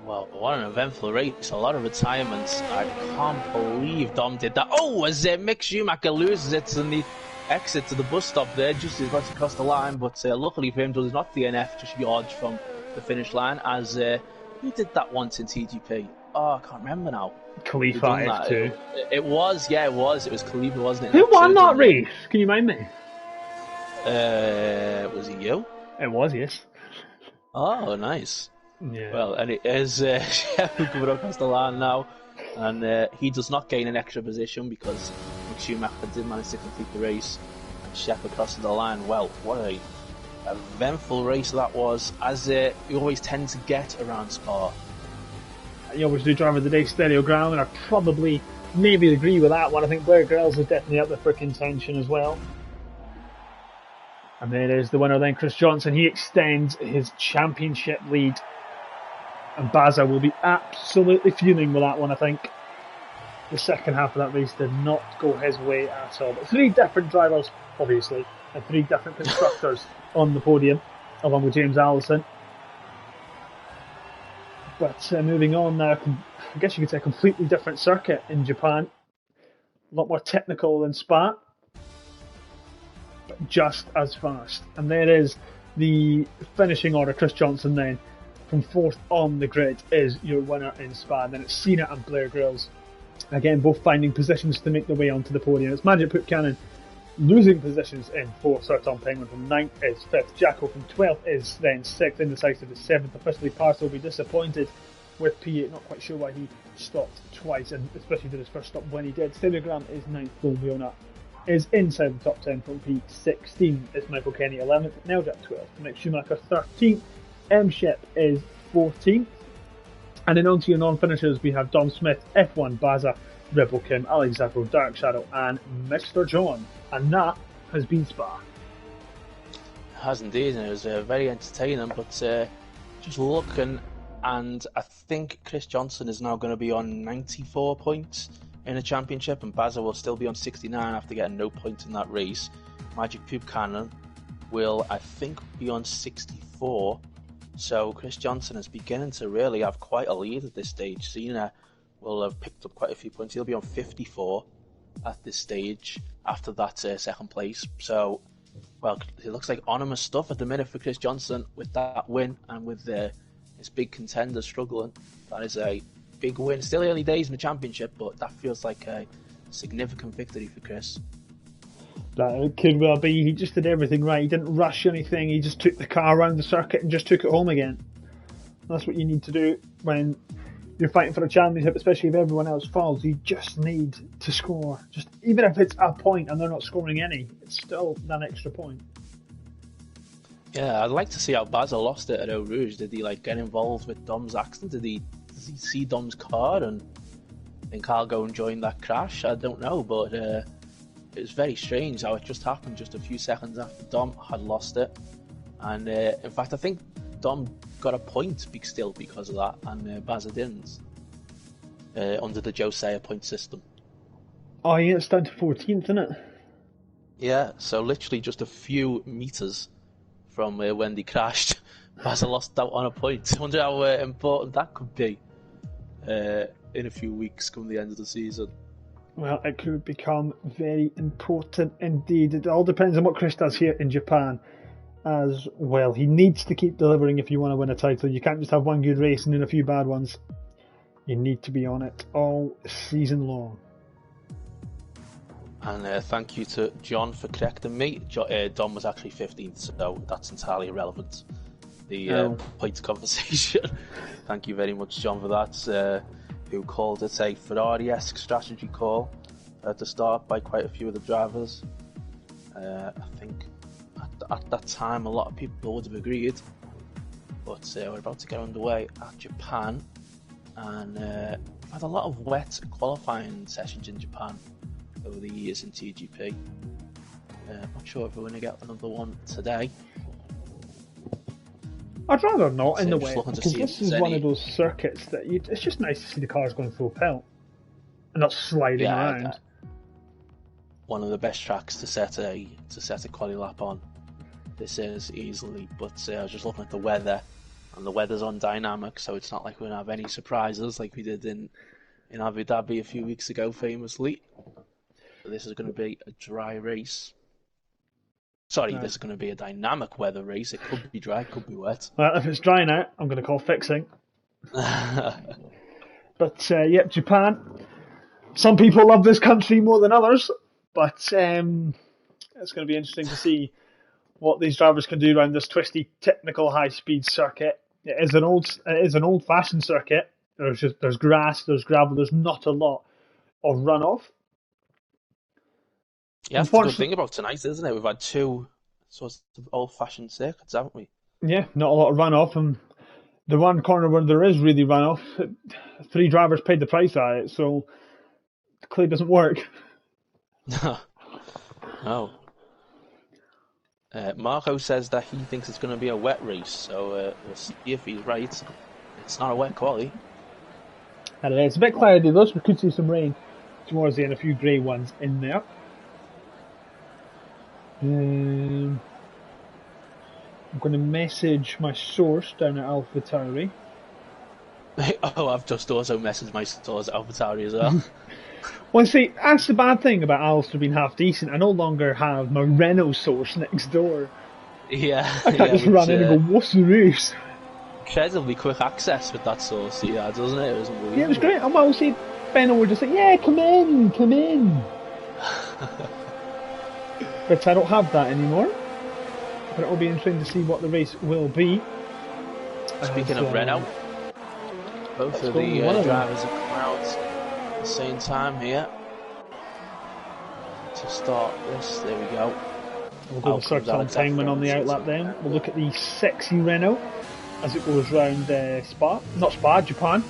Well, what an eventful race. A lot of retirements. I can't believe Dom did that. Oh, as Mick Schumacher loses it and exit to the bus stop there, just as he got across the line, but luckily for him, there was not DNF just yards from the finish line, as who did that once in TGP? Oh, I can't remember now. Khalifa F2. It was Khalifa, wasn't it? Who won that race? Can you mind me? Was it you? It was, yes. Oh, nice. Yeah. Well, and it is Sheffield coming across the line now, and he does not gain an extra position because Schumacher did manage to complete the race. And Sheffield crosses the line. Well, what a eventful race that was, as you always tend to get around Spa. You always do drive of the day stereo ground, and I probably maybe agree with that one. I think Blair Grills is definitely up there for contention as well. And there is the winner then, Chris Johnson. He extends his championship lead. And Baza will be absolutely fuming with that one, I think. The second half of that race did not go his way at all. But 3 different drivers, obviously, and 3 different constructors on the podium, along with James Allison. But moving on now, I guess you could say a completely different circuit in Japan. A lot more technical than Spa, but just as fast. And there is the finishing order. Chris Johnson then, from 4th on the grid, is your winner in Spa. And then it's Cena and Blair Grills, again, both finding positions to make their way onto the podium. It's Magic Poop Cannon losing positions in 4th. Sir Tom Penguin from 9th is 5th. Jacko from 12th is then 6th. Indecisive is 7th. Officially Parse will be disappointed with P8. Not quite sure why he stopped twice, and especially did his first stop when he did. Stereogram is 9th. Volviona is inside the top 10 from P16. Is Michael Kenny 11th. Neljap 12th. Mick Schumacher 13th. M. Shep is 14th. And then on to your non-finishers, we have Dom Smith, F1, Baza, Rebel Kim, Alex Zappo, Dark Shadow, and Mr. John. And that has been Spa. It has indeed, and it was very entertaining, but just looking, and I think Chris Johnson is now going to be on 94 points in the championship, and Baza will still be on 69 after getting no points in that race. Magic Poop Cannon will, I think, be on 64. So Chris Johnson is beginning to really have quite a lead at this stage. Cena will have picked up quite a few points. He'll be on 54 at this stage after that second place. So, well, it looks like ominous stuff at the minute for Chris Johnson with that win and with his big contenders struggling. That is a big win. Still early days in the championship, but that feels like a significant victory for Chris. That could well be. He just did everything right. He didn't rush anything. He just took the car around the circuit and just took it home again. That's what you need to do when you're fighting for a championship, especially if everyone else falls. You just need to score. Just even if it's a point and they're not scoring any, it's still that extra point. Yeah, I'd like to see how Basil lost it at Eau Rouge. Did he get involved with Dom's accident? Does he see Dom's car and think I'll go and join that crash? I don't know, but it was very strange how it just happened just a few seconds after Dom had lost it. And in fact, I think Dom got a point still because of that, and Baza didn't, under the Josiah point system. Oh yeah, it's down to 14th, isn't it? Yeah, so literally just a few metres from when they crashed, Baza lost out on a point. I wonder how important that could be in a few weeks come the end of the season. Well, it could become very important indeed. It all depends on what Chris does here in Japan as well. He needs to keep delivering if you want to win a title. You can't just have one good race and then a few bad ones. You need to be on it all season long. And thank you to John for correcting me. Dom was actually 15th, so that's entirely irrelevant. The point conversation. Thank you very much, John, for that. Who called it a Ferrari-esque strategy call at the start by quite a few of the drivers. I think at that time a lot of people would have agreed, but we're about to get underway at Japan, and we've had a lot of wet qualifying sessions in Japan over the years in TGP. Not sure if we're going to get another one today. I'd rather not in the wet, because this is one of those circuits that it's just nice to see the cars going full pelt and not sliding around. One of the best tracks to set a quali lap on. This is easily, but I was just looking at the weather, and the weather's undynamic, so it's not like we're going to have any surprises like we did in Abu Dhabi a few weeks ago, famously. So this is going to be a dry race. Sorry, this is going to be a dynamic weather race. It could be dry, it could be wet. Well, if it's dry now, I'm going to call fixing. But, yep, Japan. Some people love this country more than others, but it's going to be interesting to see what these drivers can do around this twisty, technical, high-speed circuit. It is an old-fashioned circuit. There's grass, there's gravel, there's not a lot of runoff. Yeah, that's the good thing about tonight, isn't it? We've had two sorts of old-fashioned circuits, haven't we? Yeah, not a lot of runoff, and the one corner where there is really runoff, 3 drivers paid the price at it, so it clearly doesn't work. No. Marco says that he thinks it's going to be a wet race, so we'll see if he's right. It's not a wet quali. It's a bit cloudy though, so we could see some rain towards the end, a few grey ones in there. I'm going to message my source down at AlphaTauri. Oh, I've just also messaged my source at AlphaTauri as well. Well, see, that's the bad thing about Alistair being half decent. I no longer have my Renault source next door. Yeah. I can't just run in and go, what's the race? Incredibly quick access with that source he had, doesn't it? It was unbelievable. Yeah, it was great. And well, see, Ben would just say, yeah, come in. But I don't have that anymore. But it will be interesting to see what the race will be. Speaking of Renault, both of the drivers have come out at the same time here to start this. There we go. We'll go with Sir Tom Tangman on the outlap then. We'll look at the sexy Renault as it goes round Japan.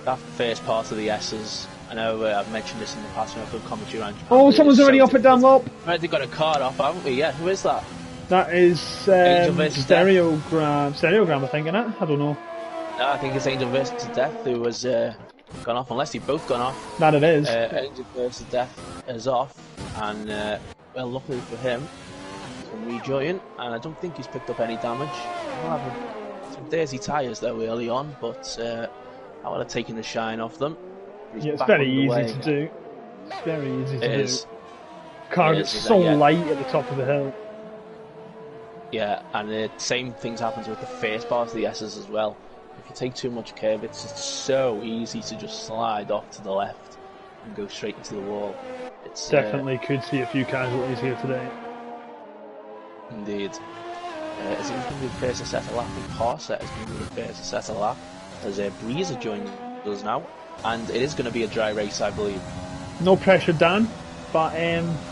That first part of the S's, I know I've mentioned this in the past when I've done commentary around Japan. Oh, someone's already off at Dunlop. Right, they've got a card off, haven't we? Yeah, who is that? That is Stereogram, I think, isn't it? I don't know. No, I think it's Angel versus Death who was gone off, unless they've both gone off. That it is. Angel versus Death is off, and well, luckily for him, he's been rejoining, and I don't think he's picked up any damage. We'll have some dirty tyres though early on, but that would have taken the shine off them. Yeah, it's very easy to do. It's very easy to do. Car gets so light at the top of the hill. Yeah, and the same things happens with the first part of the S's as well. If you take too much curve, it's so easy to just slide off to the left and go straight into the wall. It's definitely could see a few casualties here today. Indeed. Is it going to be the first to set a lap? And Parset is going to be the first to set a lap as Breezer joins us now, and it is going to be a dry race, I believe. No pressure, Dan, but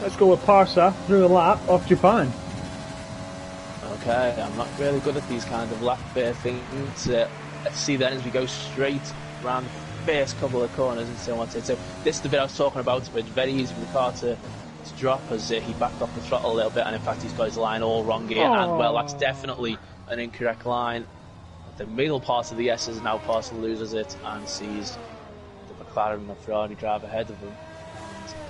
let's go with Parsa through a lap off Japan. Okay, I'm not really good at these kind of lap things. Let's see then as we go straight around the first couple of corners and so on. So this is the bit I was talking about, but it's very easy for the car to drop as he backed off the throttle a little bit, and in fact he's got his line all wrong here, and well, that's definitely an incorrect line. The middle part of the S is now Parcel loses it and sees the McLaren and the Ferrari drive ahead of him.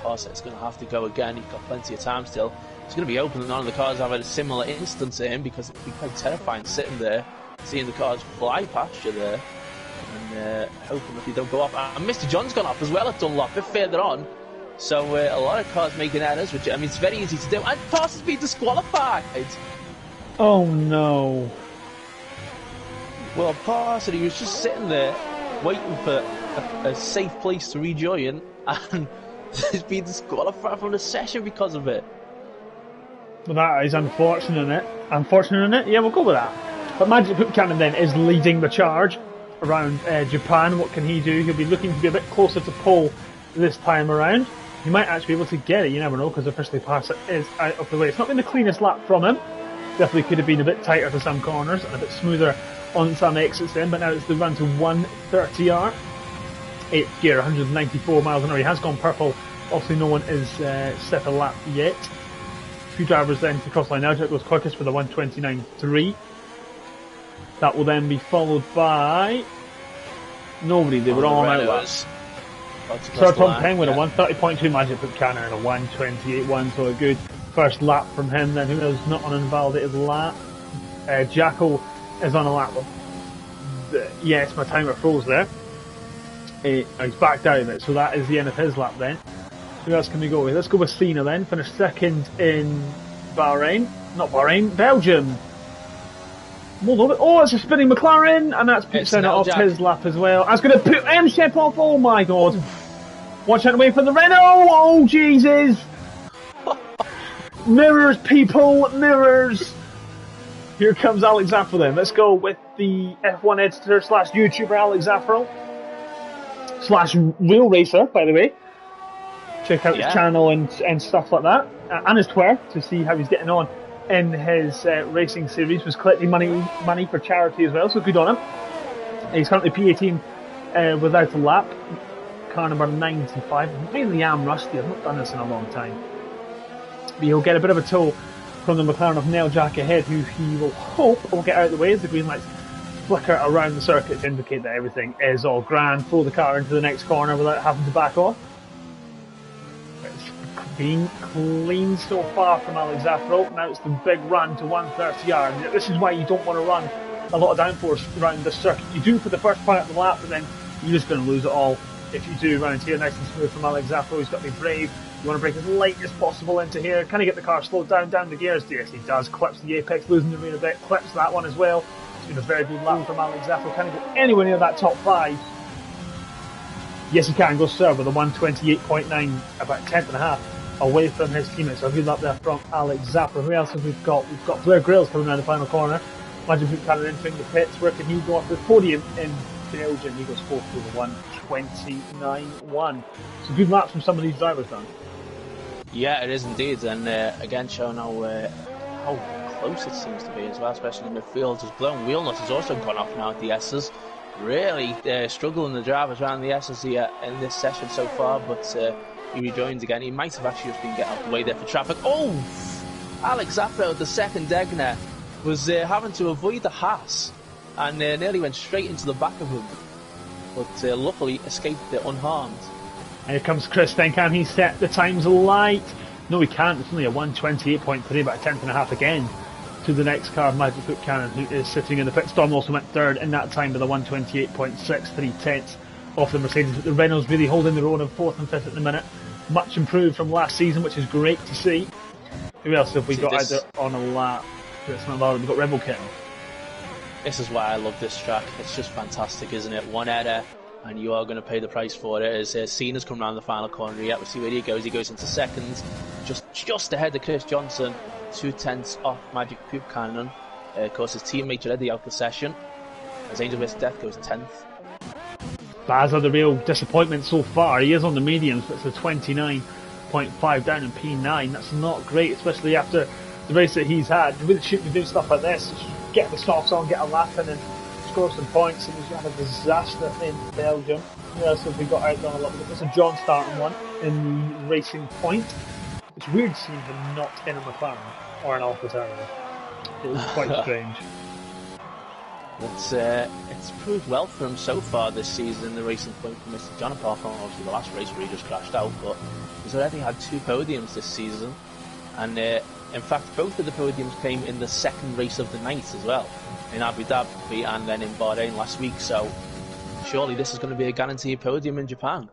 Parset's going to have to go again. He's got plenty of time still. He's going to be open, and none of the cars have had a similar instance to him, because it would be quite terrifying sitting there, seeing the cars fly past you there, and hoping that they don't go off. And Mr. John's gone off as well at Dunlop, a bit further on. So a lot of cars making errors, which, I mean, it's very easy to do. And Parsons been disqualified. Oh no. Well, Parson, he was just sitting there waiting for a safe place to rejoin, and he's been disqualified from the session because of it. Well, that is unfortunate, isn't it? Unfortunate, isn't it? Yeah, we'll go with that. But Magic Hook Cannon then is leading the charge around Japan. What can he do? He'll be looking to be a bit closer to pole this time around. He might actually be able to get it, you never know, because officially Parson is out of the way. It's not been the cleanest lap from him. Definitely could have been a bit tighter to some corners and a bit smoother on some exits then, but now it's the run to 130R. 8th gear, 194 miles an hour. He has gone purple. Obviously no one is set a lap yet. A few drivers then to cross line now. It goes quickest for the 129.3. That will then be followed by nobody. They were all out laps. Sir Tom Peng with a 130.2 Magic Book Cannon and a 128.1, so a good first lap from him. Then who knows, not on an invalidated lap. Jacko is on a lap. Yes, my timer froze there. He's backed out of it, so that is the end of his lap then. Who else can we go with? Let's go with Cena then. Finished second in Bahrain. Not Bahrain, Belgium. Oh, it's a spinning McLaren, and that's put Senna off his lap as well. That's going to put Shep off. Oh my god. Watch out, away for the Renault. Oh, Jesus. Mirrors, people, mirrors. Here comes Alex Zaffro then. Let's go with the F1 editor / YouTuber Alex Zaffro / real racer, by the way. Check out his channel and stuff like that, and his Twitter to see how he's getting on in his racing series. Was collecting money for charity as well, so good on him. He's currently P18 without a lap. Car number 95. I really am rusty. I've not done this in a long time. But he'll get a bit of a tow from the McLaren of Neil Jack ahead, who he will hope will get out of the way as the green lights flicker around the circuit to indicate that everything is all grand. Throw the car into the next corner without having to back off. It's been clean so far from Alex Zaffro. Now it's the big run to 130 yards. This is why you don't want to run a lot of downforce around this circuit. You do for the first part of the lap, but then you're just going to lose it all if you do around here. Nice and smooth from Alex Zaffro. He's got to be brave. You want to brake as light as possible into here. Can he get the car slowed down the gears? Yes, he does. Clips the apex, losing the rear a bit. Clips that one as well. It's been a very good lap from Alex Zaffro. Can he go anywhere near that top 5? Yes, he can. Go serve with a 128.9, about 10th and a half away from his teammates. So a good lap there from Alex Zaffro. Who else have we got? We've got Blair Grills coming around the final corner. Imagine Buchanan entering the pits. Where can he go off the podium in Belgium? He goes 4th with a 129.1. So good laps from some of these drivers, Dan. Yeah, it is indeed, and again showing how close it seems to be as well, especially in midfield. His blown wheel nut has also gone off now at the S's. Really struggling the drivers around the S's here in this session so far, but he rejoins again. He might have actually just been getting out of the way there for traffic. Oh! Alex Zaffro, the second Degner, was having to avoid the Haas and nearly went straight into the back of him, but luckily escaped unharmed. Here comes Chris then. Can he set the times light? No, he can't. It's only a 128.3, about a 10th and a half again to the next car, Magic Buchanan, who is sitting in the pit. Storm also went 3rd in that time with a 128.6, 3/10 off the Mercedes. But the Renault's really holding their own in 4th and 5th at the minute. Much improved from last season, which is great to see. Who else have we got out there on a lap? That's not allowed. We've got Rebel Kitten. This is why I love this track. It's just fantastic, isn't it? One error, and you are going to pay the price for it. As Cena's come around the final corner, we'll see where he goes. He goes into 2nd, just ahead of Chris Johnson, 2/10 off Magic Buchanan. Of course, his teammate already out the session. As Angel Miss Death goes 10th. Baz are the real disappointment so far. He is on the mediums, but it's a 29.5 down in P9. That's not great, especially after the race that he's had. You really shouldn't be doing stuff like this. You should get the softs on, get a lap in, and score some points. And he's had a disaster in Belgium. Who else have we got out there on a little bit? There's a John starting one in the Racing Point. It's weird seeing him not in a McLaren or an AlphaTauri. It was quite strange. It's proved well for him so far this season in the Racing Point for Mr. John, apart from obviously the last race where he just crashed out, but he's already had 2 podiums this season, and in fact both of the podiums came in the 2nd race of the night as well, in Abu Dhabi and then in Bahrain last week, so surely this is going to be a guaranteed podium in Japan.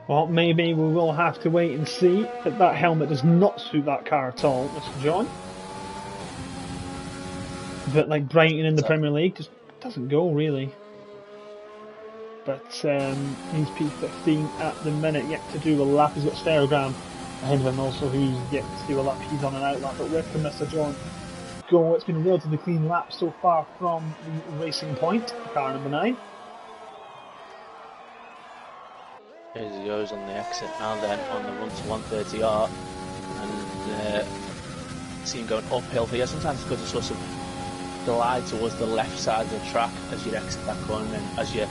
Well, maybe we will have to wait and see, but that helmet does not suit that car at all, Mr. John. But like Brighton in the Premier League just doesn't go really. But he's P15 at the minute, yet to do a lap. He's got Stereogram ahead of him also, who's yet to do a lap. He's on an out lap, but where can Mr. John go? It's been a relatively clean lap so far from the Racing Point, car number 9. As he goes on the exit now then on the run to 130R, and see him going uphill here. Sometimes it's good to sort of glide towards the left side of the track as you exit that corner, and as you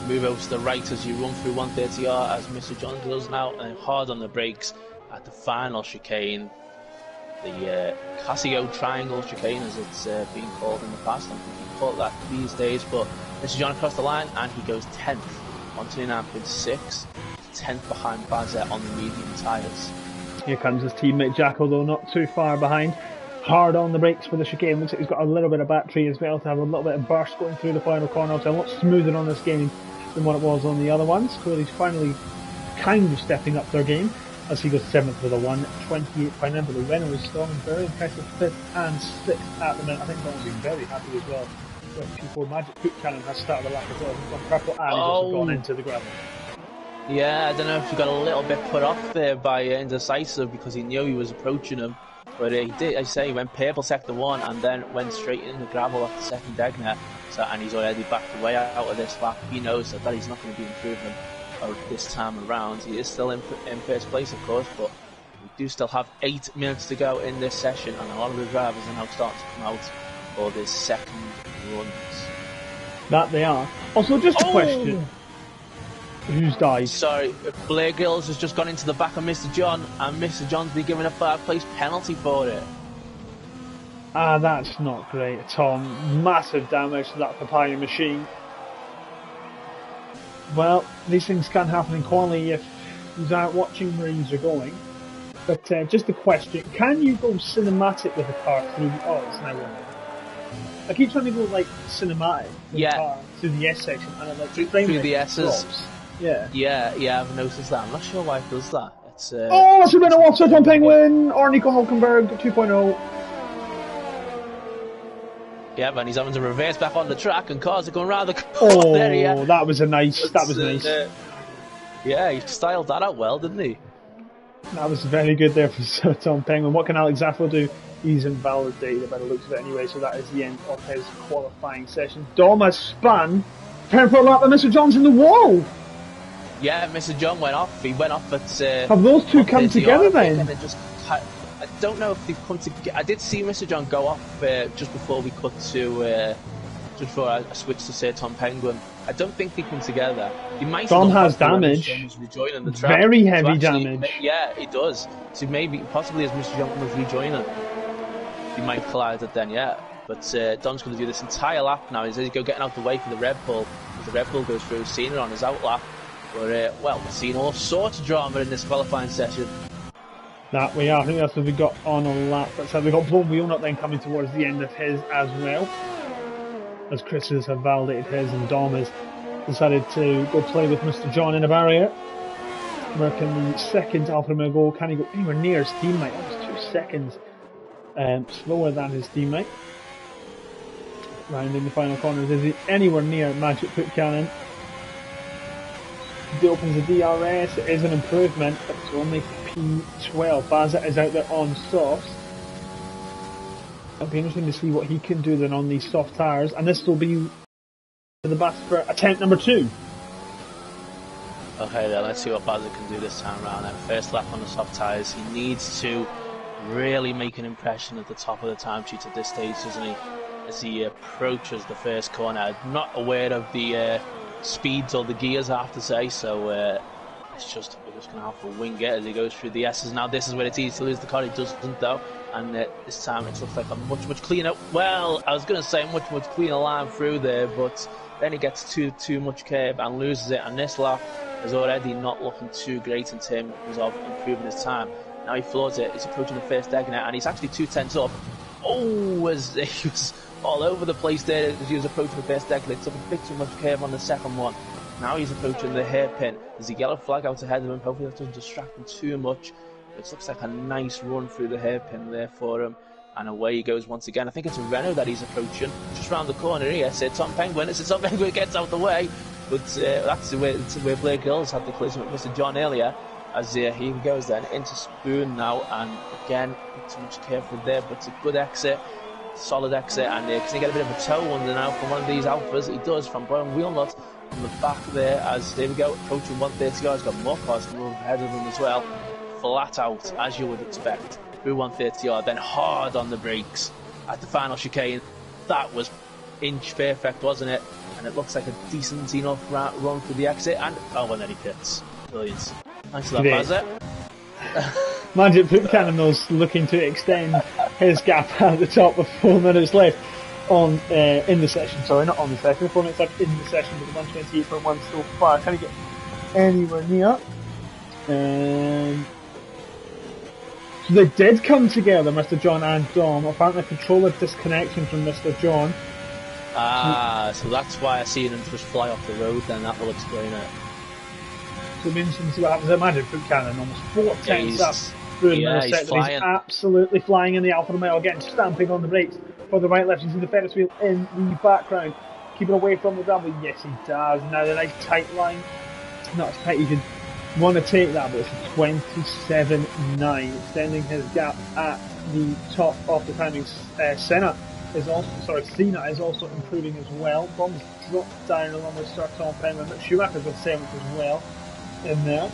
move over to the right as you run through 130R, as Mr. John does now, and hard on the brakes at the final chicane, the Casio Triangle chicane as it's been called in the past. I don't think you call it that these days, but Mr. John across the line and he goes 10th, 129.6, 10th behind Bazet on the medium tyres. Here comes his teammate Jack, although not too far behind. Hard on the brakes for the chicane. Looks like he's got a little bit of battery as well to have a little bit of burst going through the final corner. It's a lot smoother on this game than what it was on the other ones. Clearly he's finally kind of stepping up their game. as he goes 7th with a 1:28.9. But the Renault is strong and very impressive 5th and 6th at the minute. I think Don's been very happy as well. P4 Magic Foot Cannon has started the lap as well. He's gone purple and he's also gone into the gravel. Yeah, I don't know if he got a little bit put off there by Indecisive because he knew he was approaching him. But he did, I say, he went purple sector 1 and then went straight into gravel at the second Degner. So, and he's already backed away out of this lap. He knows that he's not going to be improving this time around. He is still in first place, of course, but we do still have 8 minutes to go in this session, and a lot of the drivers are now starting to come out for this second runs. That they are. Also, just a question. Who's died? Sorry, Blair Gills has just gone into the back of Mr. John, and Mr. John's been given a 5th-place penalty for it. That's not great at all. Massive damage to that papaya machine. Well, these things can happen in quality if you aren't watching where you're going. But just a question, can you go cinematic with a car through the... Oh, it's now working. I keep trying to go like cinematic with the car through the S section, and it like through the S's. Drops. Yeah, I've noticed that. I'm not sure why it does that. It's it's a winner offset on Penguin or Nico Hulkenberg 2.0. Yeah, man, he's having to reverse back on the track, and cars are going round the corner. Oh, there, that was nice. Yeah, he styled that out well, didn't he? That was very good there for Tom Penguin. What can Alex Zaffo do? He's invalidated by the looks of it anyway, so that is the end of his qualifying session. Dom has spun, preparing for a lap, and Mr. John's in the wall. Yeah, Mr. John went off. He went off at... Have those two come together then? I don't know if they've come together. I did see Mr. John go off just before we cut to... just before I switched to say Tom Penguin. I don't think they come together. Tom has damage. Rejoining the track. Very heavy damage. Yeah, it does. So maybe, possibly as Mr. John was rejoining, he might collide it then, yeah. But Don's going to do this entire lap now. He's going to go getting out the way for the Red Bull. As the Red Bull goes through, seeing it on his out lap. But, well, we're seeing all sorts of drama in this qualifying session. That we are. I think that's what we got on a lap. That's how we got Blown Wheel Nut then coming towards the end of his as well. As Chris has validated his, and Dom has decided to go play with Mr. John in a barrier. Where can the second Alfa Romeo go? Can he go anywhere near his teammate? That was 2 seconds slower than his teammate. Rounding the final corners, is he anywhere near Magic Foot Cannon? He opens the DRS, it is an improvement, but it's only P12. Baza is out there on softs. It'll be interesting to see what he can do then on these soft tyres, and this will be the best for attempt number 2. Okay then, let's see what Baza can do this time around. First lap on the soft tyres, he needs to really make an impression at the top of the timesheet at this stage, doesn't he? As he approaches the first corner, not aware of the speeds or the gears, I have to say, so we're just going to have to wing it as he goes through the S's. Now this is where it's easy to lose the car, he doesn't though, and this time it looks like a much cleaner, well, I was going to say much cleaner line through there, but then he gets too much curb and loses it, and this lap is already not looking too great in terms of improving his time. Now he floors it, he's approaching the first Degner, and he's actually 2/10 up. Oh, as he was all over the place there as he was approaching the first Degner. It took a bit too much curve on the second one. Now he's approaching the hairpin. There's a yellow flag out ahead of him. Hopefully that doesn't distract him too much. It looks like a nice run through the hairpin there for him. And away he goes once again. I think it's a Renault that he's approaching. Just round the corner here. It's Tom Penguin. It's Tom Penguin gets out the way. But that's where Blair Girls had the collision with Mr. John earlier. As he goes then into Spoon now. And again, not too much careful there. But it's a good exit. Solid exit. And can he get a bit of a toe under now from one of these Alphas? He does from Brian Wheelnut. From the back there, as there we go, approaching 130 yards, got more cars to move ahead of them as well. Flat out, as you would expect, through 130 yard, then hard on the brakes at the final chicane. That was inch perfect, wasn't it? And it looks like a decent enough run through the exit, and oh, and then he pits. Brilliant. Thanks for that, Bazza. Magic Foot Cannon was looking to extend his gap at the top with 4 minutes left. On in the session, sorry, not on the session. 4 minutes left in the session with 128.1 so far. Can he get anywhere near? So they did come together, Mr. John and Dom. Apparently, controller disconnection from Mr. John. So that's why I seen him just fly off the road. Then that will explain it. So we mentioned see what happens. Imagine Foot Cannon almost 4/10 up through the middle sector. He's absolutely flying in the Alfa Romeo, again stamping on the brakes for the right left. You see the Ferris wheel in the background, keeping away from the gravel. Yes, he does. Now the nice tight line, not as tight as you'd want to take that, but it's 27.9, extending his gap at the top of the timings. Cena is also improving as well. Bombs dropped down along with Sir Tom Penman, but Schumacher's with 7th as well in there.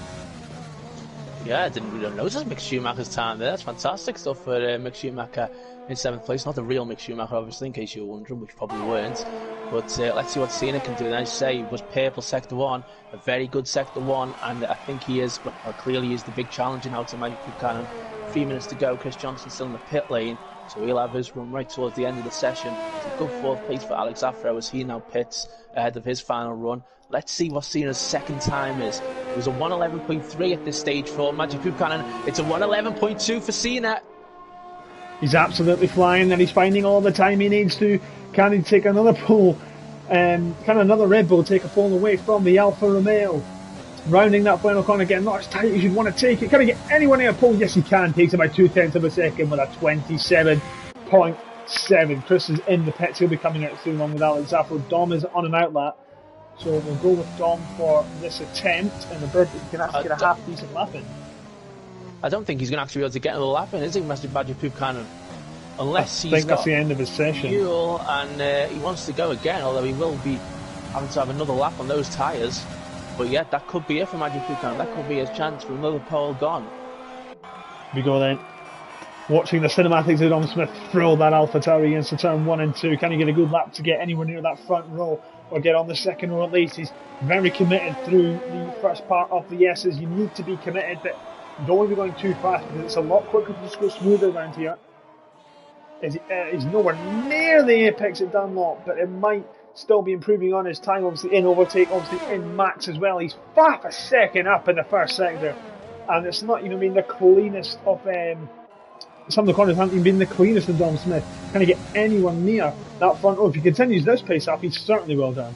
Yeah, I didn't really notice Mick Schumacher's time there. That's fantastic stuff for Mick Schumacher in 7th place. Not the real Mick Schumacher, obviously, in case you were wondering, which probably weren't. But let's see what Cena can do. And as I say, it was purple sector 1, a very good sector 1, and I think he is, clearly is the big challenge now to Magic Buchanan. 3 minutes to go. Chris Johnson still in the pit lane, so he'll have his run right towards the end of the session. It's a good 4th place for Alex Afro as he now pits ahead of his final run. Let's see what Cena's second time is. It was a 1:11.3 at this stage for Magic Buchanan. It's a 1:11.2 for Cena. He's absolutely flying, and he's finding all the time he needs to. Can he take another pole? Can another Red Bull take a pole away from the Alfa Romeo? Rounding that final corner again, not as tight as you'd want to take it. Can he get anyone near a pole? Yes, he can. Takes about 0.2 of a second with a 27.7. Chris is in the pits. He'll be coming out soon along with Alex Afro. Dom is on an outlet. So we'll go with Dom for this attempt, and the bird that can actually get a half-decent lap in. I don't think he's going to actually be able to get another lap in, is he, Mr. Magic Buchanan? Unless I think that's the end of his session. Fuel and he wants to go again, although he will be having to have another lap on those tyres. But yeah, that could be it for Magic Buchanan. That could be his chance for another pole gone. We go then. Watching the cinematics of Dom Smith throw that AlphaTauri into turn 1 and 2. Can he get a good lap to get anywhere near that front row or get on the second row at least? He's very committed through the first part of the S's. You need to be committed, but you don't want to be going too fast because it's a lot quicker to just go smoother around here. He's nowhere near the apex at Dunlop, but it might still be improving on his time. Obviously in overtake, obviously in max as well. He's half a second up in the first sector, and it's not been the cleanest of some of the corners haven't even been the cleanest of Dom Smith. Can he get anyone near that front row? If he continues this pace up, he's certainly well done.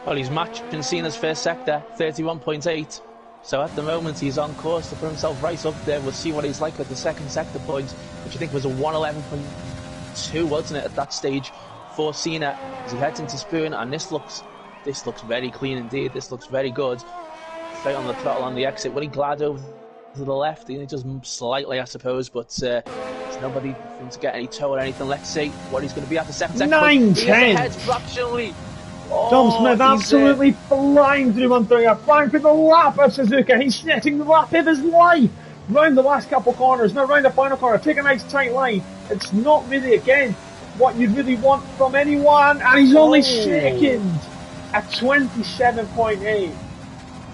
Well, he's matching Cena's first sector, 31.8. So at the moment, he's on course to put himself right up there. We'll see what he's like at the second sector point, which I think was a 1:11.2, wasn't it, at that stage for Cena as he heads into Spoon. And this looks very clean indeed. This looks very good. Straight on the throttle on the exit. Will he glide over to the left? He just slightly, I suppose, but there's nobody for him to get any toe or anything. Let's see what he's going to be at the second sector. 9:10. Fractionally. Dom Smith absolutely flying through 130, flying for the lap of Suzuka. He's setting the lap of his life round the last couple corners. Now round the final corner, take a nice tight line. It's not really, again, what you'd really want from anyone, and he's only second at 27.8.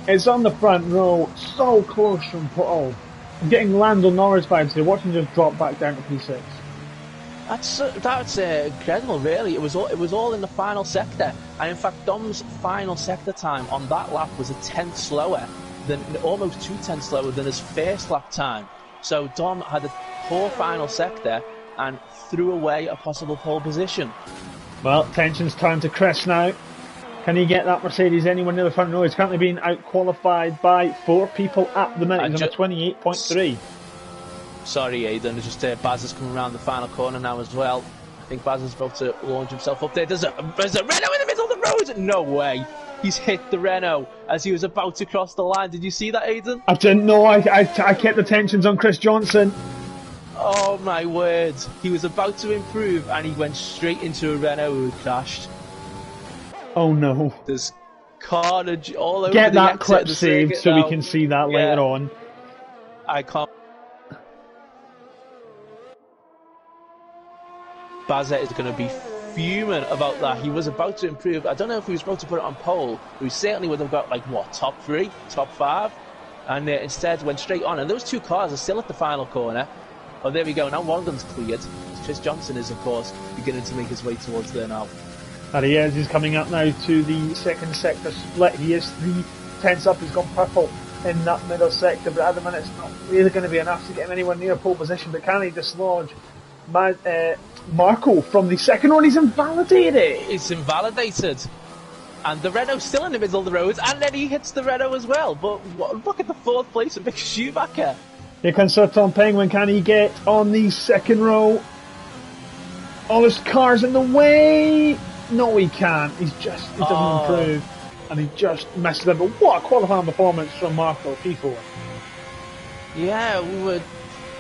It's on the front row, so close from pole. I'm getting Lando Norris vibes here. Watch him just drop back down to P6. That's incredible, really. It was all in the final sector, and in fact, Dom's final sector time on that lap was a tenth slower almost 2/10 slower than his first lap time. So Dom had a poor final sector and threw away a possible pole position. Well, tension's turned to Chris now. Can he get that Mercedes anywhere near the front row? He's currently being out-qualified by 4 people at the minute. He's on a 28.3. Sorry, Aidan. It's just Baz is coming around the final corner now as well. I think Baz is about to launch himself up there. There's a Renault in the middle of the road! No way! He's hit the Renault as he was about to cross the line. Did you see that, Aidan? I didn't know. I kept the tensions on Chris Johnson. Oh my word. He was about to improve and he went straight into a Renault who had crashed. Oh no. There's carnage all over Get the that clip saved so we can see that later on. I can't. Bazet is going to be fuming about that. He was about to improve. I don't know if he was about to put it on pole, but he certainly would have got top 3, top 5, and instead went straight on. And those 2 cars are still at the final corner. Oh, there we go. Now one of them's cleared. Chris Johnson is, of course, beginning to make his way towards there now. And he is. He's coming up now to the second sector split. He is 3/10 up. He's gone purple in that middle sector, but at the minute it's not really going to be enough to get him anywhere near pole position. But can he dislodge Marco from the second one? He's invalidated. It's invalidated. And the Renault's still in the middle of the road, and then he hits the Renault as well. But look at the 4th place of Mick Schumacher. Here comes Sir Tom Penguin. Can he get on the 2nd row? Oh, there's cars in the way. No, he can't. He doesn't improve. And he just messes up. But what a qualifying performance from Marco P4. Yeah, we were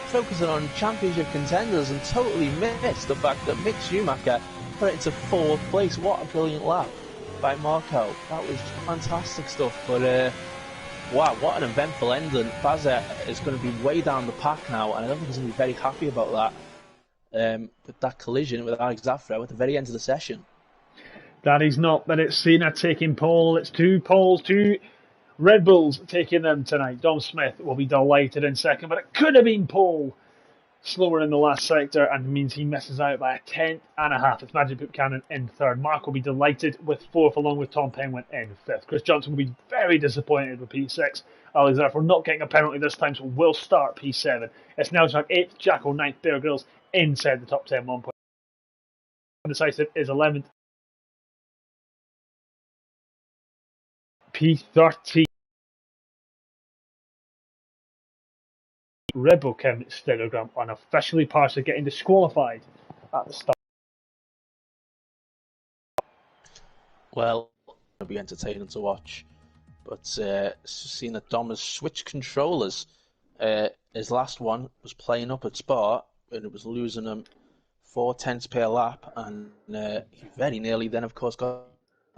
focusing on championship contenders and totally missed the fact that Mick Schumacher put it into 4th place. What a brilliant lap by Marco. That was fantastic stuff. But wow, what an eventful ending. Bazza is going to be way down the pack now, and I don't think he's going to be very happy about that. With that collision with Alex Zafra at the very end of the session. That is not, but it's Cena taking pole. It's 2 poles, 2 Red Bulls taking them tonight. Dom Smith will be delighted in 2nd, but it could have been pole slower in the last sector and means he misses out by a 10.5. It's Magic Buchanan in 3rd. Mark will be delighted with 4th along with Tom Penguin in 5th. Chris Johnson will be very disappointed with P6. Alex Zafra not getting a penalty this time, so will start P7. It's now Jack 8th, Jacko 9th, Bear Grylls inside the top 10 1 point. Undecisive is 11th. P13. Red Bull Kevin Stegogram unofficially partially getting disqualified at the start. Well, it'll be entertaining to watch. But seeing that Dom has switched controllers, his last one was playing up at Spa, and it was losing him 4/10 per lap, and he very nearly then, of course, got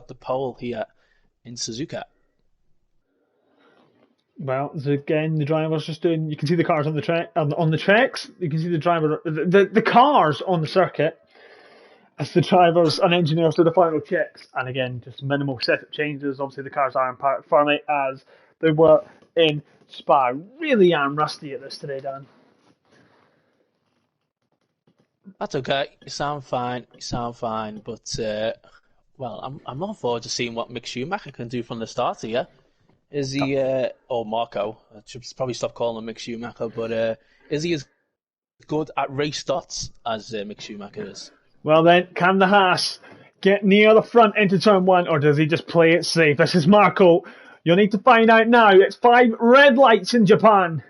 the pole here in Suzuka. Well, again, the driver's just doing. You can see the cars on the track, on the tracks. You can see the driver, the cars on the circuit, as the drivers and engineers do the final checks. And again, just minimal setup changes. Obviously, the cars aren't firmly as they were in Spa. Really am rusty at this today, Dan. That's okay. You sound fine. But well, I'm looking forward to seeing what Mick Schumacher can do from the start here. Is he, or Marco, I should probably stop calling him Mick Schumacher, but is he as good at race starts as Mick Schumacher is? Well then, can the Haas get near the front into turn 1, or does he just play it safe? This is Marco. You'll need to find out now. It's 5 red lights in Japan.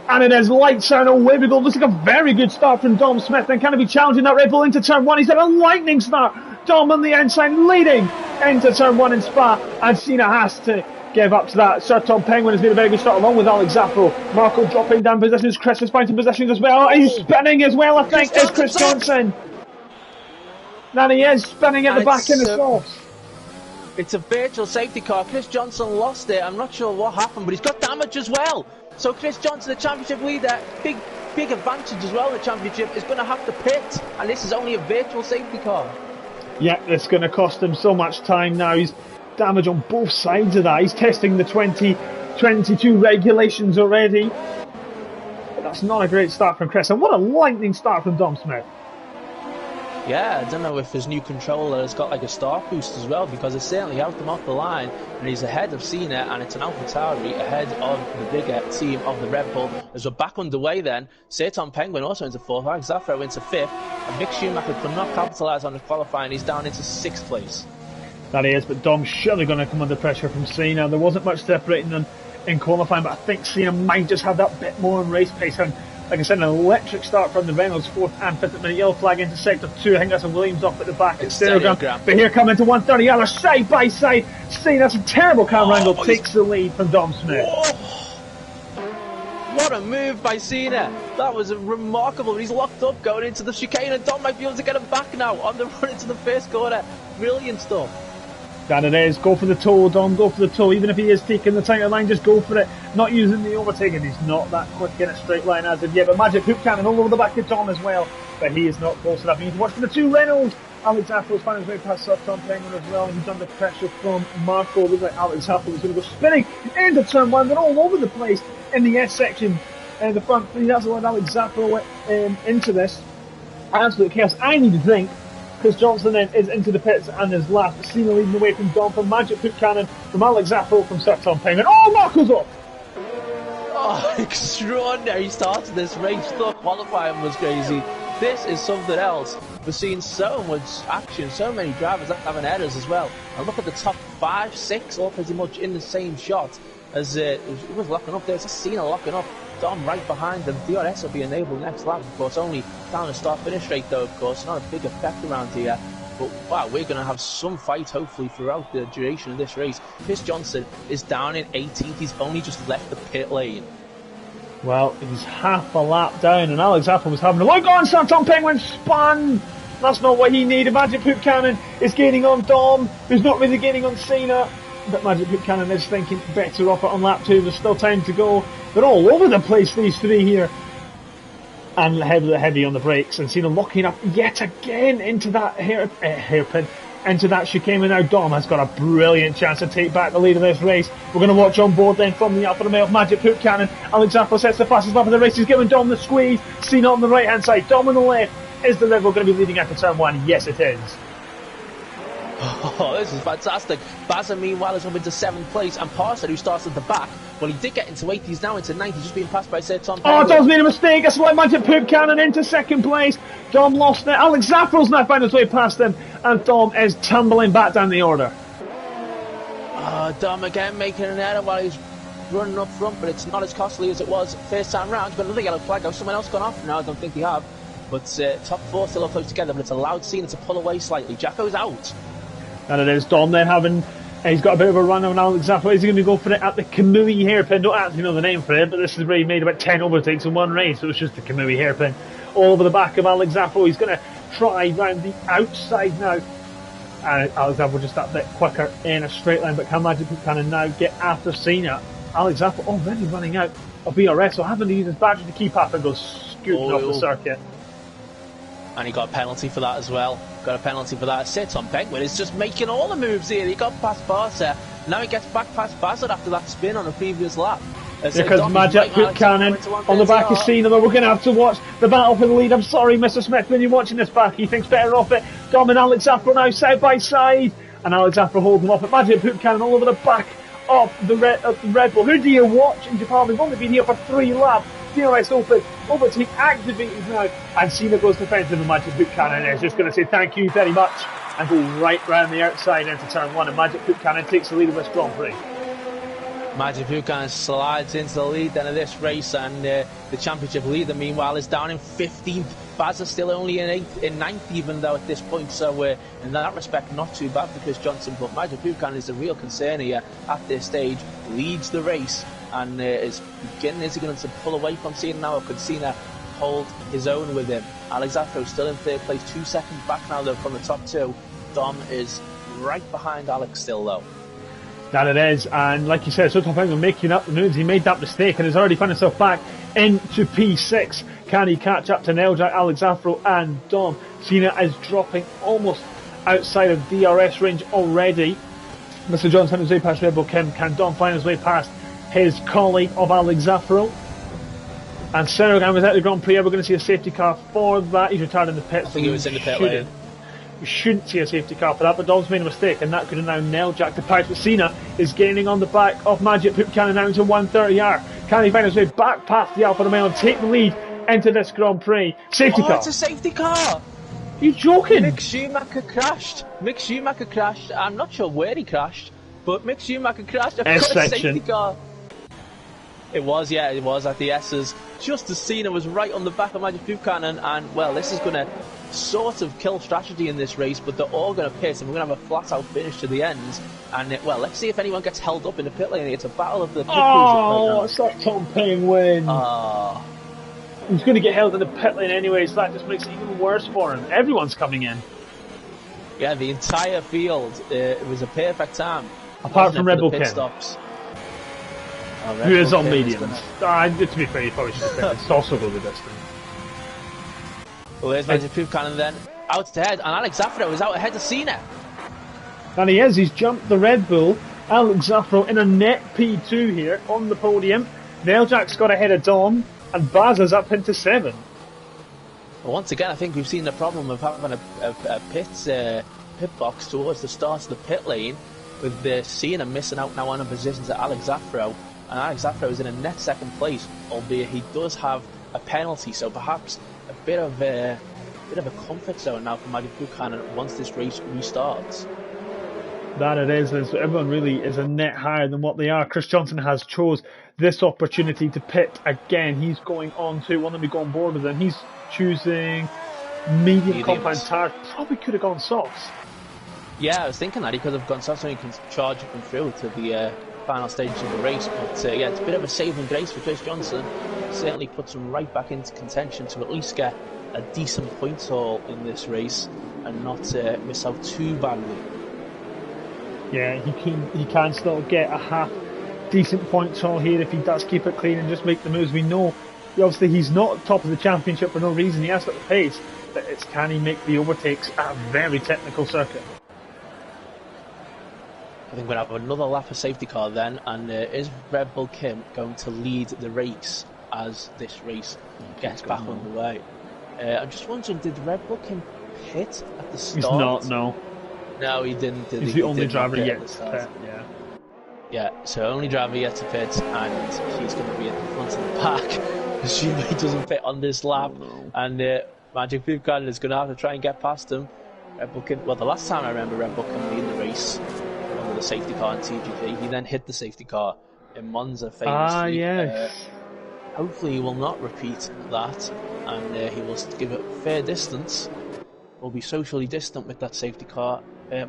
And it is lights out away we go. Looks like a very good start from Dom Smith. And can he be challenging that Red Bull into turn 1? He's had a lightning start. Dom on the inside leading into turn 1 in Spa. And Cena has to give up to that. Sir Tom Penguin has made a very good start along with Alex Zafro. Marco dropping down positions. Chris is finding positions as well. He's spinning as well, I think, is Chris Johnson. And he is spinning at the back in the sauce. It's a virtual safety car. Chris Johnson lost it. I'm not sure what happened, but he's got damage as well. So Chris Johnson, the championship leader, big advantage as well in the championship, is going to have to pit. And this is only a virtual safety car. Yeah, it's going to cost him so much time now. He's damage on both sides of that. He's testing the 2022 regulations already. But that's not a great start from Chris. And what a lightning start from Dom Smith. Yeah, I don't know if his new controller has got like a start boost as well, because it certainly helped him off the line, and he's ahead of Cena, and it's an AlphaTauri ahead of the bigger team of the Red Bull. As we're back underway then, Sir Tom Penguin also into 4th, Alex Zafra into 5th, and Mick Schumacher could not capitalise on the qualifying. He's down into 6th place. That he is, but Dom's surely going to come under pressure from Cena. There wasn't much separating them in qualifying, but I think Cena might just have that bit more in race pace. And like I said, an electric start from the Reynolds, 4th and 5th minute yellow flag into sector 2. I think that's a Williams off at the back. It's Stereogram. But here coming to 130 yellow side by side. See, that's a terrible camera angle. Takes the lead from Dom Smith. What a move by Cena. That was remarkable. He's locked up going into the chicane, and Dom might be able to get him back now on the run into the first corner. Brilliant stuff. That it is. Go for the toe, Dom. Go for the toe. Even if he is taking the tighter line, just go for it. Not using the overtaking. He's not that quick in a straight line as of yet. But Magic Hoop Cannon all over the back of Dom as well. But he is not close enough. He needs to watch for the 2 Reynolds. Alex Apple's finding his way past Sir Tom Penguin as well. He's under pressure from Marco. Looks like Alex Apple is going to go spinning into turn 1. They're all over the place in the S section. The front 3. That's allowed Alex Apple went into this. Absolute chaos. I need to think. Chris Johnson then is into the pits and is last. Cena leading away from Dom, from Magic Foot Cannon, from Alex Apple, from Sir Tom Penguin. Oh, Marco's up! Oh, extraordinary start to this race. The qualifying was crazy. This is something else. we're seeing so much action, so many drivers having headers as well. And look at the top 5, 6, all pretty much in the same shot as it was locking up. There's a Cena locking up, Dom right behind them. DRS will be enabled next lap, of course, only down the start-finish rate though, of course, not a big effect around here. But wow, we're going to have some fight hopefully throughout the duration of this race. Chris Johnson is down in 18th, he's only just left the pit lane. Well, he's half a lap down, and Alex Apple was having a look on. Tom Penguin spun. That's not what he needed. Magic Poop Cannon is gaining on Dom, who's not really gaining on Cena. But Magic Poop Cannon is thinking better off it on lap 2. There's still time to go. They're all over the place, these three here. And heavy on the brakes, and Cena locking up yet again into that hairpin, into that chicane. And now Dom has got a brilliant chance to take back the lead of this race. We're going to watch on board then from the Alfa Romeo of Magic Poop Cannon. Alex Apple sets the fastest lap of the race. He's giving Dom the squeeze. Cena on the right hand side, Dom on the left. Is the Red Bull going to be leading after turn 1? Yes, it is. Oh, this is fantastic. Bazza, meanwhile, is up into 7th place, and Parser, who starts at the back, well, he did get into 8th, he's now into 9th, he's just being passed by Sir Tom. Oh, Dom's made a mistake. That's why Magic Poop Cannon into 2nd place. Dom lost it. Alex Zaffro's now found his way past him, and Dom is tumbling back down the order. Dom again making an error while he's running up front, but it's not as costly as it was first time round. But another yellow flag. Has someone else gone off? No, I don't think they have. But top 4 still up close together, but it's allowed Cena to pull away slightly. Jacko's out. And it is Dom then having, he's got a bit of a run on Alex Zaffro. Is he going to go for it at the Kamui hairpin? Don't actually know the name for it, but this is where he made about 10 overtakes in one race, so it's just the Kamui hairpin. All over the back of Alex Zaffro. He's going to try round the outside now. And Alex Zaffro just that bit quicker in a straight line, but can Magic Poop Cannon now get after Cena? Alex Zaffro already running out of BRS, so having to use his battery to keep up and go scooting off the circuit. And he got a penalty for that as well. Got a penalty for that. Sir Tom Penguin is just making all the moves here. He got past Barca. Now he gets back past Bassett after that spin on the previous lap. Because Magic Poop Cannon on the back of Cena, but we're going to have to watch the battle for the lead. I'm sorry, Mr. Smith, when you're watching this back, he thinks better off it. Dom and Alex Afro now side by side. And Alex Afro holding off at Magic Poop Cannon all over the back of the Red Bull. Who do you watch in Japan? We've only been here for 3 laps. DRS open, overtake activated now, and Cena goes defensive, and Magic Poop Cannon is just going to say thank you very much and go right round the outside into turn 1, and Magic Poop Cannon takes the lead of this Grand Prix. Magic Poop Cannon slides into the lead then of this race, and the championship leader meanwhile is down in 15th. Baz is still only in 9th even though at this point, so in that respect not too bad for Chris Johnson, but Magic Poop Cannon is the real concern here at this stage, leads the race and is he going to pull away from Cena now, or could Cena hold his own with him? Alex Afro still in 3rd place, 2 seconds back now though from the top 2. Dom is right behind Alex still though. That it is, and like you said, Soto Penguin making up the moves. He made that mistake and has already found himself back into P6. Can he catch up to Neljak, Alex Afro and Dom? Cena is dropping almost outside of DRS range already. Mr. Johnson his way past Red Bull Kim. Can Dom find his way past his colleague of Alex Zaffro? And Seragan was at the Grand Prix. We're going to see a safety car for that. He's retired in the pit. I think he was in the pit lane. We shouldn't see a safety car for that, but Dom's made a mistake, and that could have now nailed Jack to Paris. But Cena is gaining on the back of Magic Poop Cannon now into 130R. Can he find his way back past the Alfa Romeo and take the lead into this Grand Prix? Safety car. It's a safety car. You're joking. Mick Schumacher crashed. I'm not sure where he crashed, but Mick Schumacher crashed. I've got a safety car. It was at the S's. Just as Cena was right on the back of Magic Poop Cannon, and well, this is going to sort of kill strategy in this race, but they're all going to pit, and we're going to have a flat-out finish to the end. And well, let's see if anyone gets held up in the pit lane. It's a battle of the pit crews. Oh, it's that Tom Penguin. Oh. He's going to get held in the pit lane anyway, so that just makes it even worse for him. Everyone's coming in. Yeah, the entire field. It was a perfect time. Apart from Red Bull Kim. Stops. Who is on mediums. To be fair, you probably should have it's also go the distance. Well, there's Magic Poop Cannon then. Out ahead, and Alex Afro is out ahead of Cena. And he is. He's jumped the Red Bull. Alex Afro in a net P2 here on the podium. Neiljak's got ahead of Dom, and Baz is up into 7. Well, once again, I think we've seen the problem of having a pit box towards the start of the pit lane, with Cena missing out now on a position to Alex Afro. And Alex Afro is in a net 2nd place, albeit he does have a penalty, so perhaps a bit of bit of a comfort zone now for Magic Buchanan once this race restarts. That it is everyone really is a net higher than what they are. Chris Johnson has chose this opportunity to pit again. He's going on to, well, let me go on board with him. He's choosing medium compound tires. Probably could have gone softs. Yeah, I was thinking that he could have gone softs so he can charge him through to the final stages of the race. But yeah, it's a bit of a saving grace for Chris Johnson. Certainly puts him right back into contention to at least get a decent point haul in this race and not miss out too badly. Yeah, he can still get a half decent points haul here if he does keep it clean and just make the moves. We know, obviously, he's not top of the championship for no reason. He has got the pace, but it's can he make the overtakes at a very technical circuit. I think we're going to have another lap of safety car then, and is Red Bull Kim going to lead the race as this race gets back underway? I'm just wondering, did Red Bull Kim pit at the start? He's not, no. No, he didn't. He's the only driver yet to pit, yeah. Yeah, so only driver yet to pit, and she's going to be at the front of the pack. She doesn't pit on this lap, and Magic Buchanan is going to have to try and get past him. Red Bull Kim, well, the last time I remember Red Bull Kim leading the race under the safety car in TGP, he then hit the safety car in Monza famously. Yes. Hopefully he will not repeat that, and he will give it fair distance. Will be socially distant with that safety car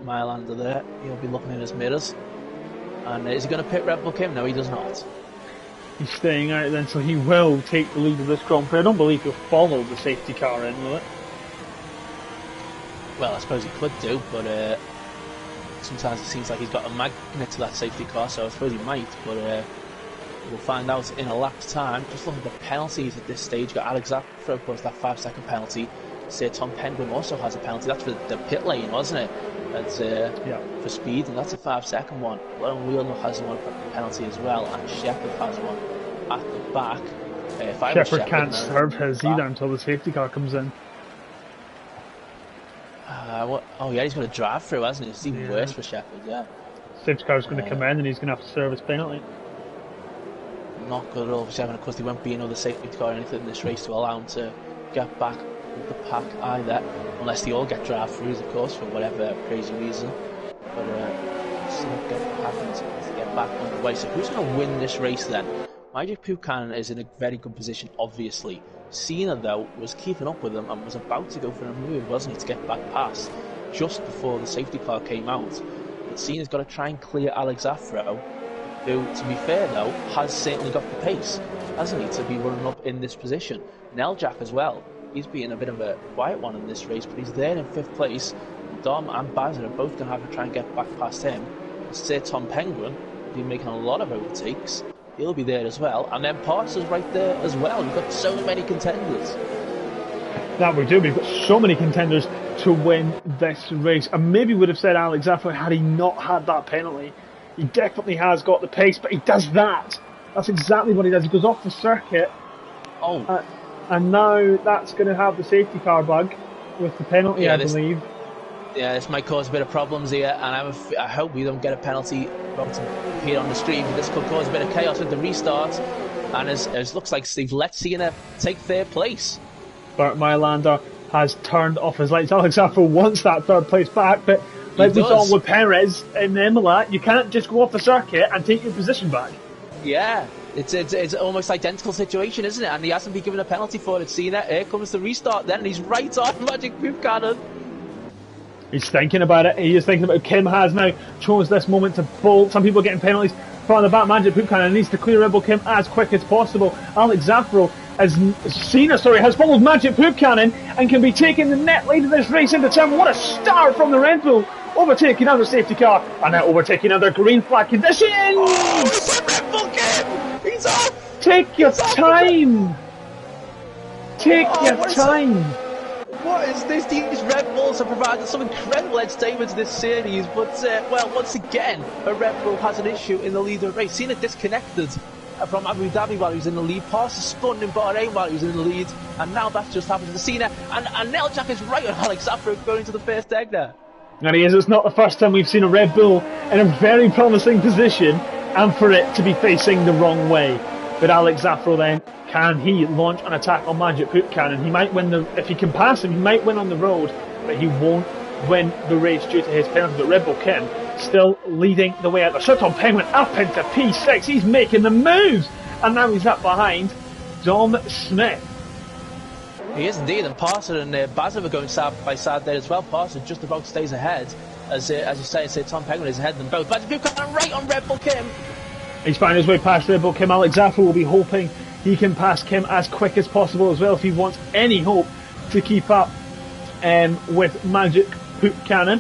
mile under there. He'll be looking in his mirrors. And is he going to pit Red Bull Kim? No, he does not. He's staying out then, so he will take the lead of this Grand Prix. I don't believe he'll follow the safety car in, will it? Well, I suppose he could do, but sometimes it seems like he's got a magnet to that safety car, so I suppose he might, but we'll find out in a lap's time. Just look at the penalties at this stage. Got Alex Zafra, of course, that 5-second penalty. Sir Tom Penguin also has a penalty. That's for the pit lane, wasn't it? That's for speed, and that's a 5-second one. Lone Wheeler has one penalty as well, and Shepherd has one at the back. Shepherd can't serve his either until the safety car comes in. Oh yeah, he's going to drive through, hasn't he? It's even worse for Shepherd, yeah. Safety car's going to come in and he's going to have to serve his penalty. Not good at all for Shepherd. Of course, there won't be another safety car or anything in this race to allow him to get back with the pack either, unless they all get drive-throughs, of course, for whatever crazy reason. But let's see what happens to get back underway. So who's going to win this race then? Magic Buchanan is in a very good position, obviously. Cena, though, was keeping up with him and was about to go for a move, wasn't he, to get back past just before the safety car came out. But Cena's got to try and clear Alex Zafra, who, to be fair, though, has certainly got the pace, hasn't he, to be running up in this position. Neljak as well. He's been a bit of a quiet one in this race, but he's there in 5th place. Dom and Bazin are both going to have to try and get back past him. Sir Tom Penguin has been making a lot of overtakes. He'll be there as well. And then Parks is right there as well. We've got so many contenders. That we do. We've got so many contenders to win this race. And maybe would have said Alex Zafra had he not had that penalty. He definitely has got the pace, but he does that. That's exactly what he does. He goes off the circuit. And now that's going to have the safety car bug with the penalty, I believe. Yeah, this might cause a bit of problems here, and I hope we don't get a penalty here on the stream. This could cause a bit of chaos with the restart, and it looks like Steve let Cena take 3rd place. Bert Mylander has turned off his lights. Alex Zafra wants that 3rd place back, but like we saw with Perez in Imola, you can't just go off the circuit and take your position back. Yeah. It's almost identical situation, isn't it? And he hasn't been given a penalty for it. Cena, here comes the restart then, and he's right on Magic Buchanan. He's thinking about it. He is thinking about it. Kim has now chose this moment to bolt. Some people are getting penalties from the back. Magic Buchanan needs to clear Red Bull Kim as quick as possible. Alex Zafra has followed Magic Buchanan and can be taking the net lead of this race into turn. What a start from the Red Bull. Overtaking another safety car and now overtaking another green flag condition. Oh, it's Red Bull Kim! He's off! Take your time! Take your time! What is this? These Red Bulls have provided some incredible entertainment to this series, but, well, once again, a Red Bull has an issue in the lead of the race. Cena disconnected from Abu Dhabi while he was in the lead, Parser spun in Bahrain while he was in the lead, and now that's just happened to Cena, and Neljak is right on Alex Zafra going to the first egg there. And he is. It's not the first time we've seen a Red Bull in a very promising position and for it to be facing the wrong way. But Alex Zaffro then, can he launch an attack on Magic Poop Cannon? He might win if he can pass him, he might win on the road, but he won't win the race due to his penalty. But Red Bull Kim still leading the way out. The shot on Penguin up into P6. He's making the moves, and now he's up behind Dom Smith. He is indeed, and Parson and Bazza are going side by side there as well. Parson just about stays ahead, as you say, Tom Penguin is ahead of them both. Magic Poop Cannon right on Red Bull Kim. He's finding his way past Red Bull Kim. Alex Zaffro will be hoping he can pass Kim as quick as possible as well if he wants any hope to keep up with Magic Poop Cannon.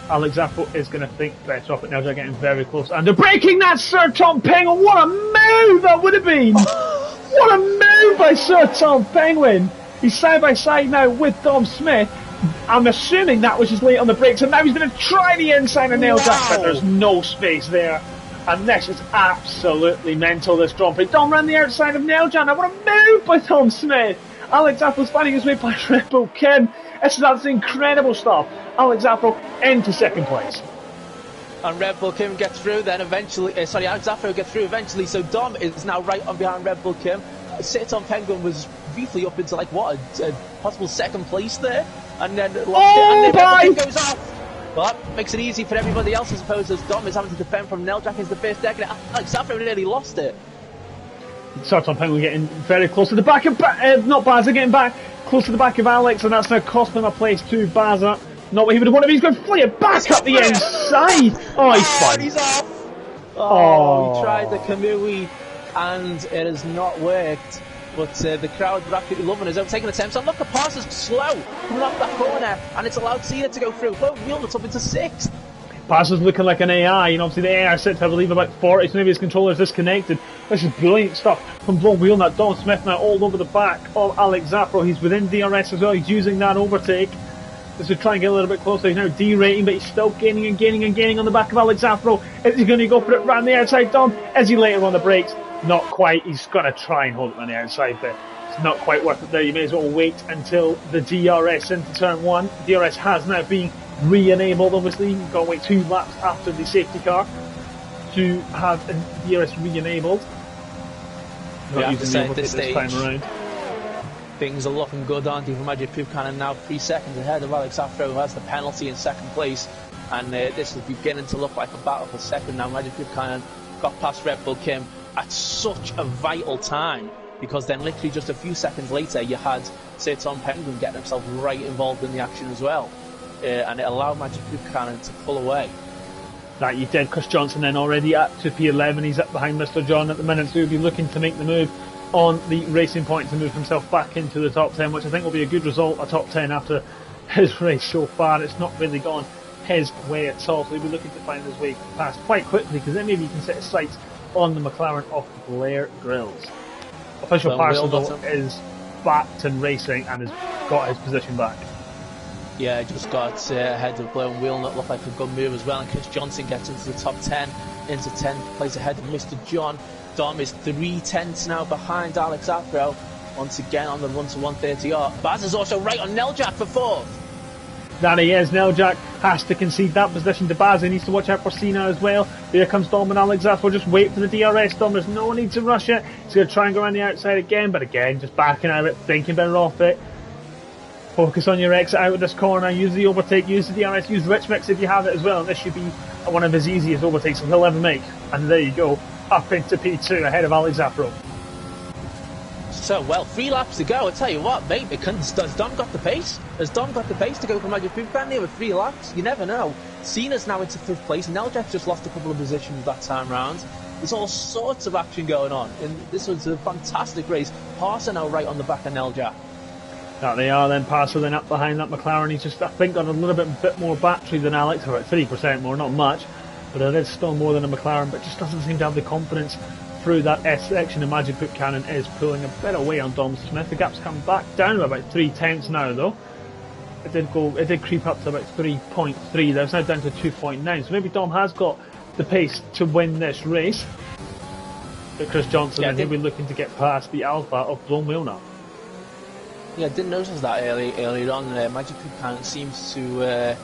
Alex Zaffro is going to think better of it now. They're getting very close. And they're breaking that, Sir Tom Penguin. What a move that would have been. What a move by Sir Tom Penguin. He's side by side now with Dom Smith. I'm assuming that was just late on the brakes. And now he's going to try the inside and nail that. But there's no space there. And this is absolutely mental, this Grand Prix. Dom ran the outside of Nailjan. Now what a move by Tom Smith. Alex Zaffro's finding his way past Red Bull Kim. That's incredible stuff. Alex Zaffro into second place. And Red Bull Kim gets through then eventually. Alex Zaffro gets through eventually. So Dom is now right on behind Red Bull Kim. Tom Penguin was briefly up into a possible second place there. And then lost it. And then Red Bull Kim goes off. Well, that makes it easy for everybody else, I suppose, as Dom is having to defend from Neljak as the first deck, and Alex Zaffro nearly lost it. Tom Penguin getting very close to the back of not Baza, getting back close to the back of Alex, and that's now cost him a place to Baza. Not what he would have wanted. He's going to flee it back up the inside. Oh, he's fine. He's off. Oh, he tried the Kamui, and it has not worked. But the crowd are absolutely loving his overtaking attempts. And look, the pass is slow coming off that corner, and it's allowed Cena to go through. Whoa, Wheelnut's up into 6th. Pass is looking like an AI, and obviously the AI sits, I believe, about 40, so maybe his controller's disconnected. This is brilliant stuff from Blown Wheelnut. Dom Smith now all over the back of Alex Zaffro. He's within DRS as well. He's using that overtake. This is trying to get a little bit closer. He's now derating, but he's still gaining and gaining and gaining on the back of Alex Zaffro. Is he going to go for it round the outside, Dom? Is he later on the brakes? Not quite. He's going to try and hold it on the outside, but it's not quite worth it there. You may as well wait until the DRS into turn 1. DRS has now been re-enabled, obviously. You've got to wait 2 laps after the safety car to have a DRS re-enabled. Not using the this time around. Things are looking good, aren't they, for Magic Poop Cannon now 3 seconds ahead of Alex Zaffro, who has the penalty in second place. And this is beginning to look like a battle for second now. Magic Poop Cannon got past Red Bull Kim at such a vital time, because then literally just a few seconds later you had Sir Tom Penguin getting himself right involved in the action as well, and it allowed Magic Poop Cannon to pull away. That you did. Chris Johnson then already up to P11. He's up behind Mr. John at the minute, so he'll be looking to make the move on the racing point to move himself back into the top 10, which I think will be a good result, a top 10 after his race so far. It's not really gone his way at all, so he'll be looking to find his way past quite quickly, because then maybe he can set his sights on the McLaren of Blair Grills. Official Parcel is back to racing and has got his position back. Yeah, just got ahead of Blair and Wheelnut. Looked like a good move as well, and Chris Johnson gets into the top 10, into 10th place ahead of Mr. John. Dom is 3/10 now behind Alex Zaffro, once again on the run to 130R. Baz is also right on Neljak for 4th. That he is. Neljak has to concede that position to Baz. He needs to watch out for Cena as well. Here comes Dom and Alex Zaffro. Just wait for the DRS, Dom. There's no need to rush it. He's going to try and go around the outside again, but again, just backing out of it, thinking better off it. Focus on your exit out of this corner. Use the overtake, use the DRS, use Rich Mix if you have it as well. And this should be one of his easiest overtakes he'll ever make. And there you go, up into P2 ahead of Alex Zaffro. So, well, 3 laps to go. I tell you what, mate, has Dom got the pace? Has Dom got the pace to go for Magic Poop Cannon with 3 laps? You never know. Cena's now into 5th place. Neljak's just lost a couple of positions that time round. There's all sorts of action going on. And this was a fantastic race. Parson now right on the back of Neljak. That they are then. Parson then up behind that McLaren. He's just, I think, got a little bit more battery than Alex, about 3% more, not much. But it is still more than a McLaren, but just doesn't seem to have the confidence through that S section. The Magic Poop Cannon is pulling a bit away on Dom Smith. The gap's come back down to about 3/10 now, though. It did creep up to about 3.3. That's now down to 2.9. So maybe Dom has got the pace to win this race. But Chris Johnson, he'll be looking to get past the Alpha of Blown Wheelnut. Yeah, I didn't notice that earlier on. Magic Poop Cannon seems to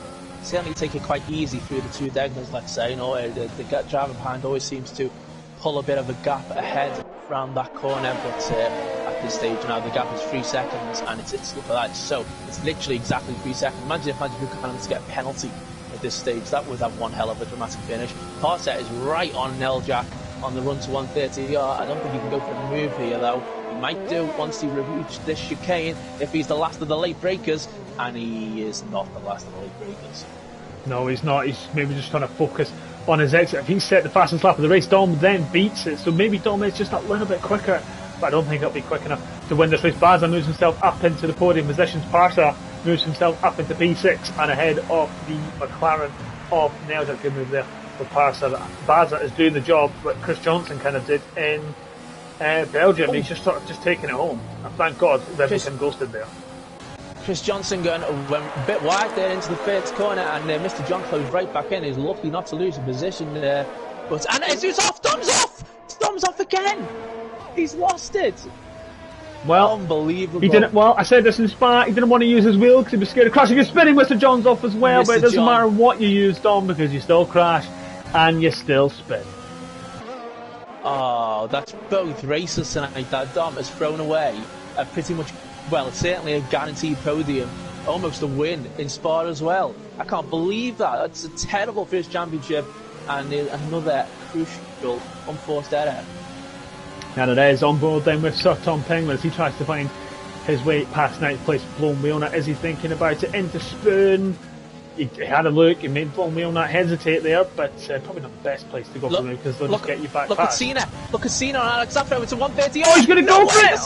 certainly take it quite easy through the 2 Degners, let's say. You know, the driver behind always seems to pull a bit of a gap ahead round that corner, but at this stage now the gap is 3 seconds, and it's look at that. So it's literally exactly 3 seconds. Imagine if Magic Buchanan to get a penalty at this stage. That would have one hell of a dramatic finish. Parset is right on Neljak on the run to 130. I don't think he can go for a move here though. He might do once he reaches this chicane if he's the last of the late breakers, and he is not the last of the late breakers. No, he's not. He's maybe just trying to focus on his exit. If he set the fastest lap of the race, Dom then beats it. So maybe Dom is just a little bit quicker, but I don't think it'll be quick enough to win this race. Baza moves himself up into the podium positions. Parsa moves himself up into P6 and ahead of the McLaren of Neljak. Good move there for Parsa. Baza is doing the job that Chris Johnson kind of did in Belgium. He's just sort of just taking it home. And thank God Red Bull ghosted there. Chris Johnson went a bit wide there into the first corner, and Mr. John closed right back in. He's lucky not to lose a position there. And it's off! Dom's off! Dom's off again! He's lost it! Well, unbelievable. He didn't. Well, I said this in Spa. He didn't want to use his wheel because he was scared of crashing. You're spinning Mr. John's off as well, but it doesn't matter what you use, Dom, because you still crash and you still spin. Oh, that's both races tonight that Dom has thrown away a pretty much, well, certainly a guaranteed podium, almost a win in Spa as well. I can't believe that. That's a terrible first championship and another crucial unforced error. And it is on board then with Sir Tom Penguin as he tries to find his way past ninth place Blown Wheelnut. Is he thinking about it into Spoon? He had a look, he made Blown Wheelnut hesitate there, but probably not the best place to go for him because they'll just get you back look past. Look at Cena on Alex Afro, it's a 130. Oh, he's going to go for it!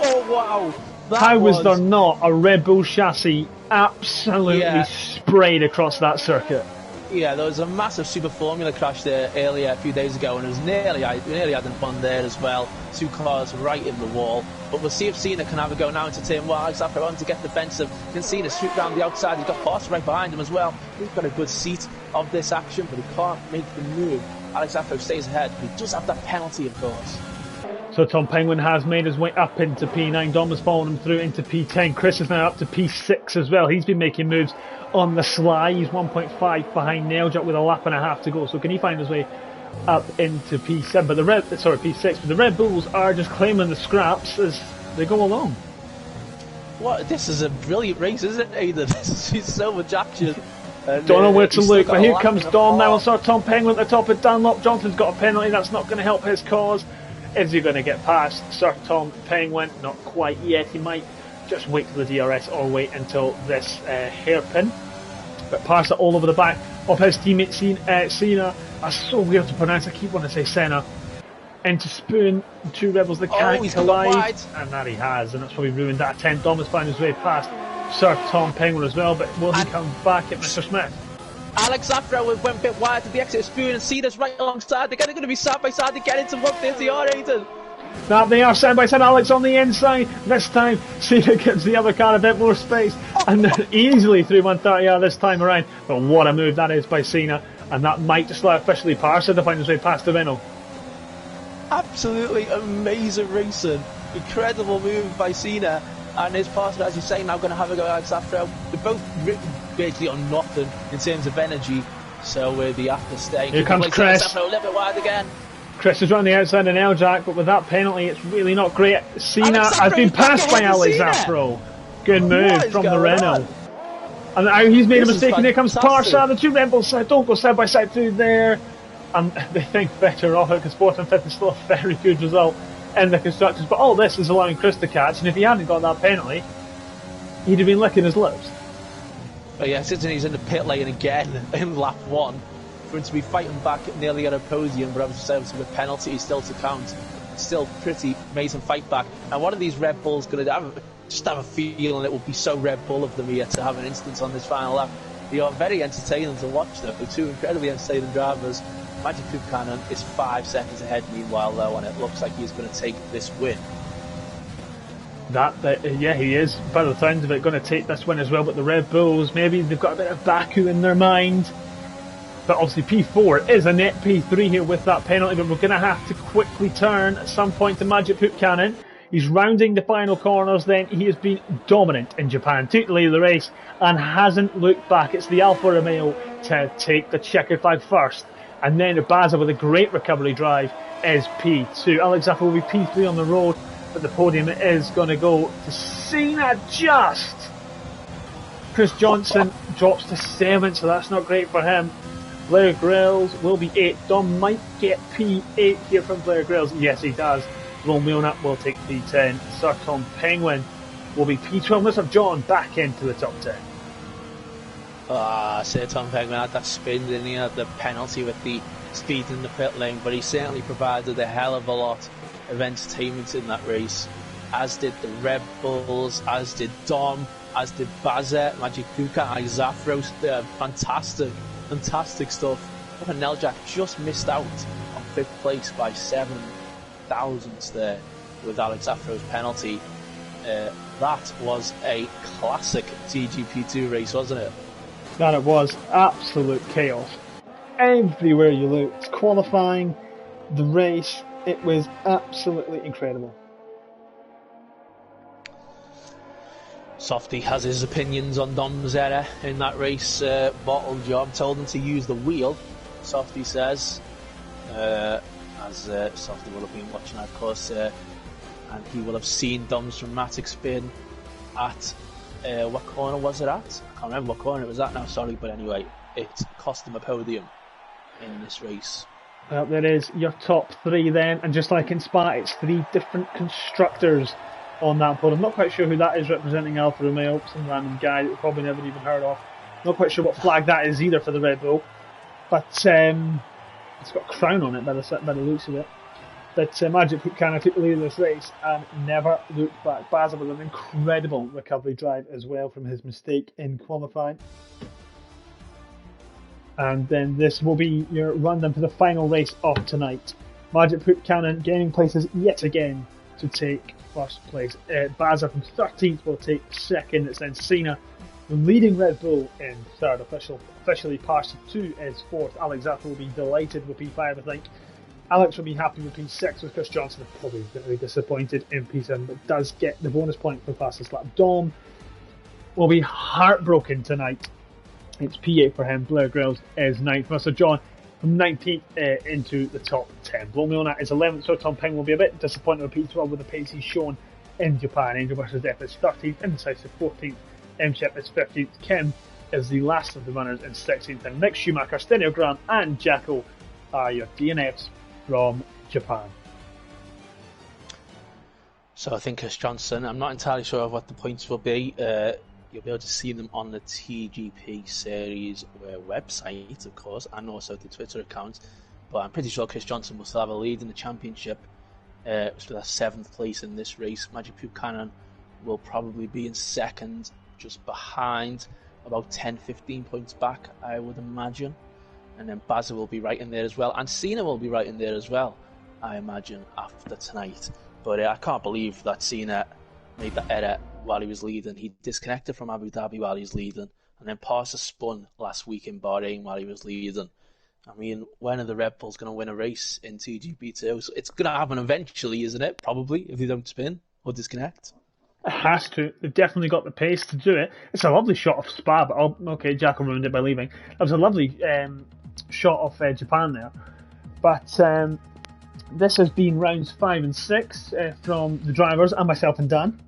Oh, wow. How was there not a Red Bull chassis absolutely sprayed across that circuit? Yeah, there was a massive Super Formula crash there earlier a few days ago, and it was nearly had a fun there as well. 2 cars right in the wall. But we'll see if Cena can have a go now into turn 1. Alex Afro on to get defensive. Can Cena shoot round the outside? He's got Porsche right behind him as well. He's got a good seat of this action, but he can't make the move. Alex Afro stays ahead, but he does have that penalty, of course. So Tom Penguin has made his way up into P9. Dom has followed him through into P10. Chris is now up to P6 as well. He's been making moves on the sly. He's 1.5 behind Neljak with a lap and a half to go. So can he find his way up into P7? But P6. But the Red Bulls are just claiming the scraps as they go along. What? This is a brilliant race, isn't it, Aidan? This is so much action. Don't know where to look, but here comes Dom now and Sir Tom Penguin at the top of Dunlop. Johnson's got a penalty. That's not going to help his cause. Is he going to get past Sir Tom Penguin? Not quite yet. He might just wait till the DRS or wait until this hairpin. But Parsa all over the back of his teammate Cena. That's so weird to pronounce. I keep wanting to say Senna. Into Spoon, 2 Rebels that can't collide. And that he has, and that's probably ruined that attempt. Dom has found his way past Sir Tom Penguin as well, but will he come back at Mr. Smith? Alex Afro went a bit wide to the exit of Spoon, and Cena's right alongside. They're going to be side by side to get into 130 or Aidan. Now they are side by side. Alex on the inside. This time, Cena gives the other car a bit more space, and they're easily through 130 this time around. But what a move that is by Cena, and that might just allow officially Parsa to find his way past the Renault. Absolutely amazing racing. Incredible move by Cena. And his partner, as you say, now going to have a go at Alex Afro. They're both basically on nothing in terms of energy. So the after staying. Here comes Chris. Alex Afro a little bit wide again. Chris is running the outside in Neljak, but with that penalty, it's really not great. Cena has been passed by Alex Afro. Good move from the Renault. And now he's made a mistake, and here comes Parsa. The 2 Red Bulls don't go side by side through there. And they think better of it because Sport and Fifth is still a very good result in the constructors. But all this is allowing Chris to catch, and if he hadn't got that penalty, he'd have been licking his lips. But yeah, since he's in the pit lane again in lap 1, for him to be fighting back nearly at a podium, but obviously with penalties still to count, still pretty amazing fight back. And one of these Red Bulls going to have a feeling it will be so Red Bull of them here to have an instance on this final lap. They are very entertaining to watch though. They're 2 incredibly entertaining drivers. Magic Buchanan is 5 seconds ahead meanwhile though, and it looks like he's going to take this win. Yeah, he is, by the sounds of it, going to take this win as well. But the Red Bulls, maybe they've got a bit of Baku in their mind. But obviously P4 is a net P3 here with that penalty, but we're going to have to quickly turn at some point to Magic Buchanan. He's rounding the final corners then. He has been dominant in Japan, took the lead of the race and hasn't looked back. It's the Alfa Romeo to take the checkered flag first And then Baza with a great recovery drive is P2. Alex Zaffa will be P3 on the road, but the podium is going to go to Cena just. Chris Johnson drops to 7th, so that's not great for him. Blair Grills will be 8. Dom might get P8 here from Blair Grills. Yes, he does. Romeo Nut will take P10. Sir Tom Penguin will be P12. Let's have John back into the top 10. Sir Tom Penguin had that spin, didn't he? Had the penalty with the speed in the pit lane, but he certainly provided a hell of a lot of entertainment in that race, as did the Red Bulls, as did Dom, as did Bazet, Magic Kuka, Zafros. Fantastic stuff. And Neljak just missed out on 5th place by 7 thousandths there with Alex Zafro's penalty. That was a classic TGP2 race, wasn't it? That it was. Absolute chaos. Everywhere you looked. Qualifying, the race, it was absolutely incredible. Softy has his opinions on Dom's error in that race. Bottle job, told him to use the wheel, Softy says. As Softy will have been watching, of course, and he will have seen Dom's dramatic spin at what corner was it at? I can't remember what corner it was at now, sorry, but anyway, it cost him a podium in this race. Well, there is your top 3 then, and just like in Spa, it's 3 different constructors on that podium. Not quite sure who that is representing Alfa Romeo, some random guy that we probably never even heard of. Not quite sure what flag that is either for the Red Bull, but it's got a crown on it by the looks of it. But Magic Buchanan took the lead of this race and never looked back. Baza with an incredible recovery drive as well from his mistake in qualifying. And then this will be your rundown for the final race of tonight. Magic Buchanan gaining places yet again to take first place. Baza from 13th will take 2nd. It's then Cena, the leading Red Bull, in 3rd. Officially passed 2 is 4th. Alex Zaffa will be delighted with P5, I think. Alex will be happy with P6, with Chris Johnson probably very disappointed in P7, but does get the bonus point for fastest lap. Dom will be heartbroken tonight. It's P8 for him. Blair Grills is 9th. So John from 19th into the top 10. Blomiona is 11th, so Tom Peng will be a bit disappointed with P12 with the pace he's shown in Japan. Angel vs. Death is 13th, Indecisive 14th, M-Shep is 15th, Kim is the last of the runners in 16th, and Mick Schumacher, Steniogram and Jacko are your DNFs from Japan. So I think Chris Johnson, I'm not entirely sure of what the points will be. You'll be able to see them on the TGP Series website, of course, and also the Twitter account. But I'm pretty sure Chris Johnson will still have a lead in the championship. With a 7th place in this race. Magic Buchanan will probably be in 2nd, just behind, about 10-15 points back, I would imagine. And then Baza will be right in there as well, and Cena will be right in there as well, I imagine, after tonight. But I can't believe that Cena made that error while he was leading. He disconnected from Abu Dhabi while he was leading, and then passed a spun last week in Bahrain while he was leading. I mean, when are the Red Bulls going to win a race in TGP2? So it's going to happen eventually, isn't it? Probably, if they don't spin or disconnect. It has to. They've definitely got the pace to do it. It's a lovely shot of Spa, but okay, Jack ruined it by leaving. That was a lovely shot of Japan there. But this has been rounds 5 and 6 from the drivers and myself and Dan.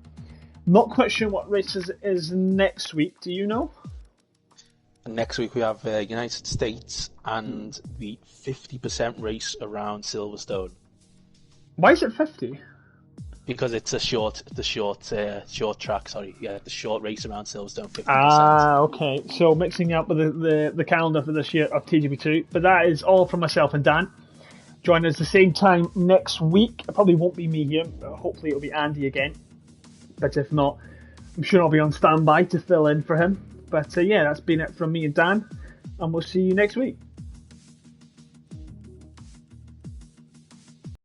Not quite sure what races it is next week. Do you know? Next week we have United States and the 50% race around Silverstone. Why is it 50? Because it's the short track. Sorry, yeah, the short race around Silverstone. 50%. Ah, okay. So mixing up with the calendar for this year of TGP2, but that is all from myself and Dan. Join us the same time next week. It probably won't be me here. Hopefully it'll be Andy again. But if not, I'm sure I'll be on standby to fill in for him. But yeah, that's been it from me and Dan, and we'll see you next week.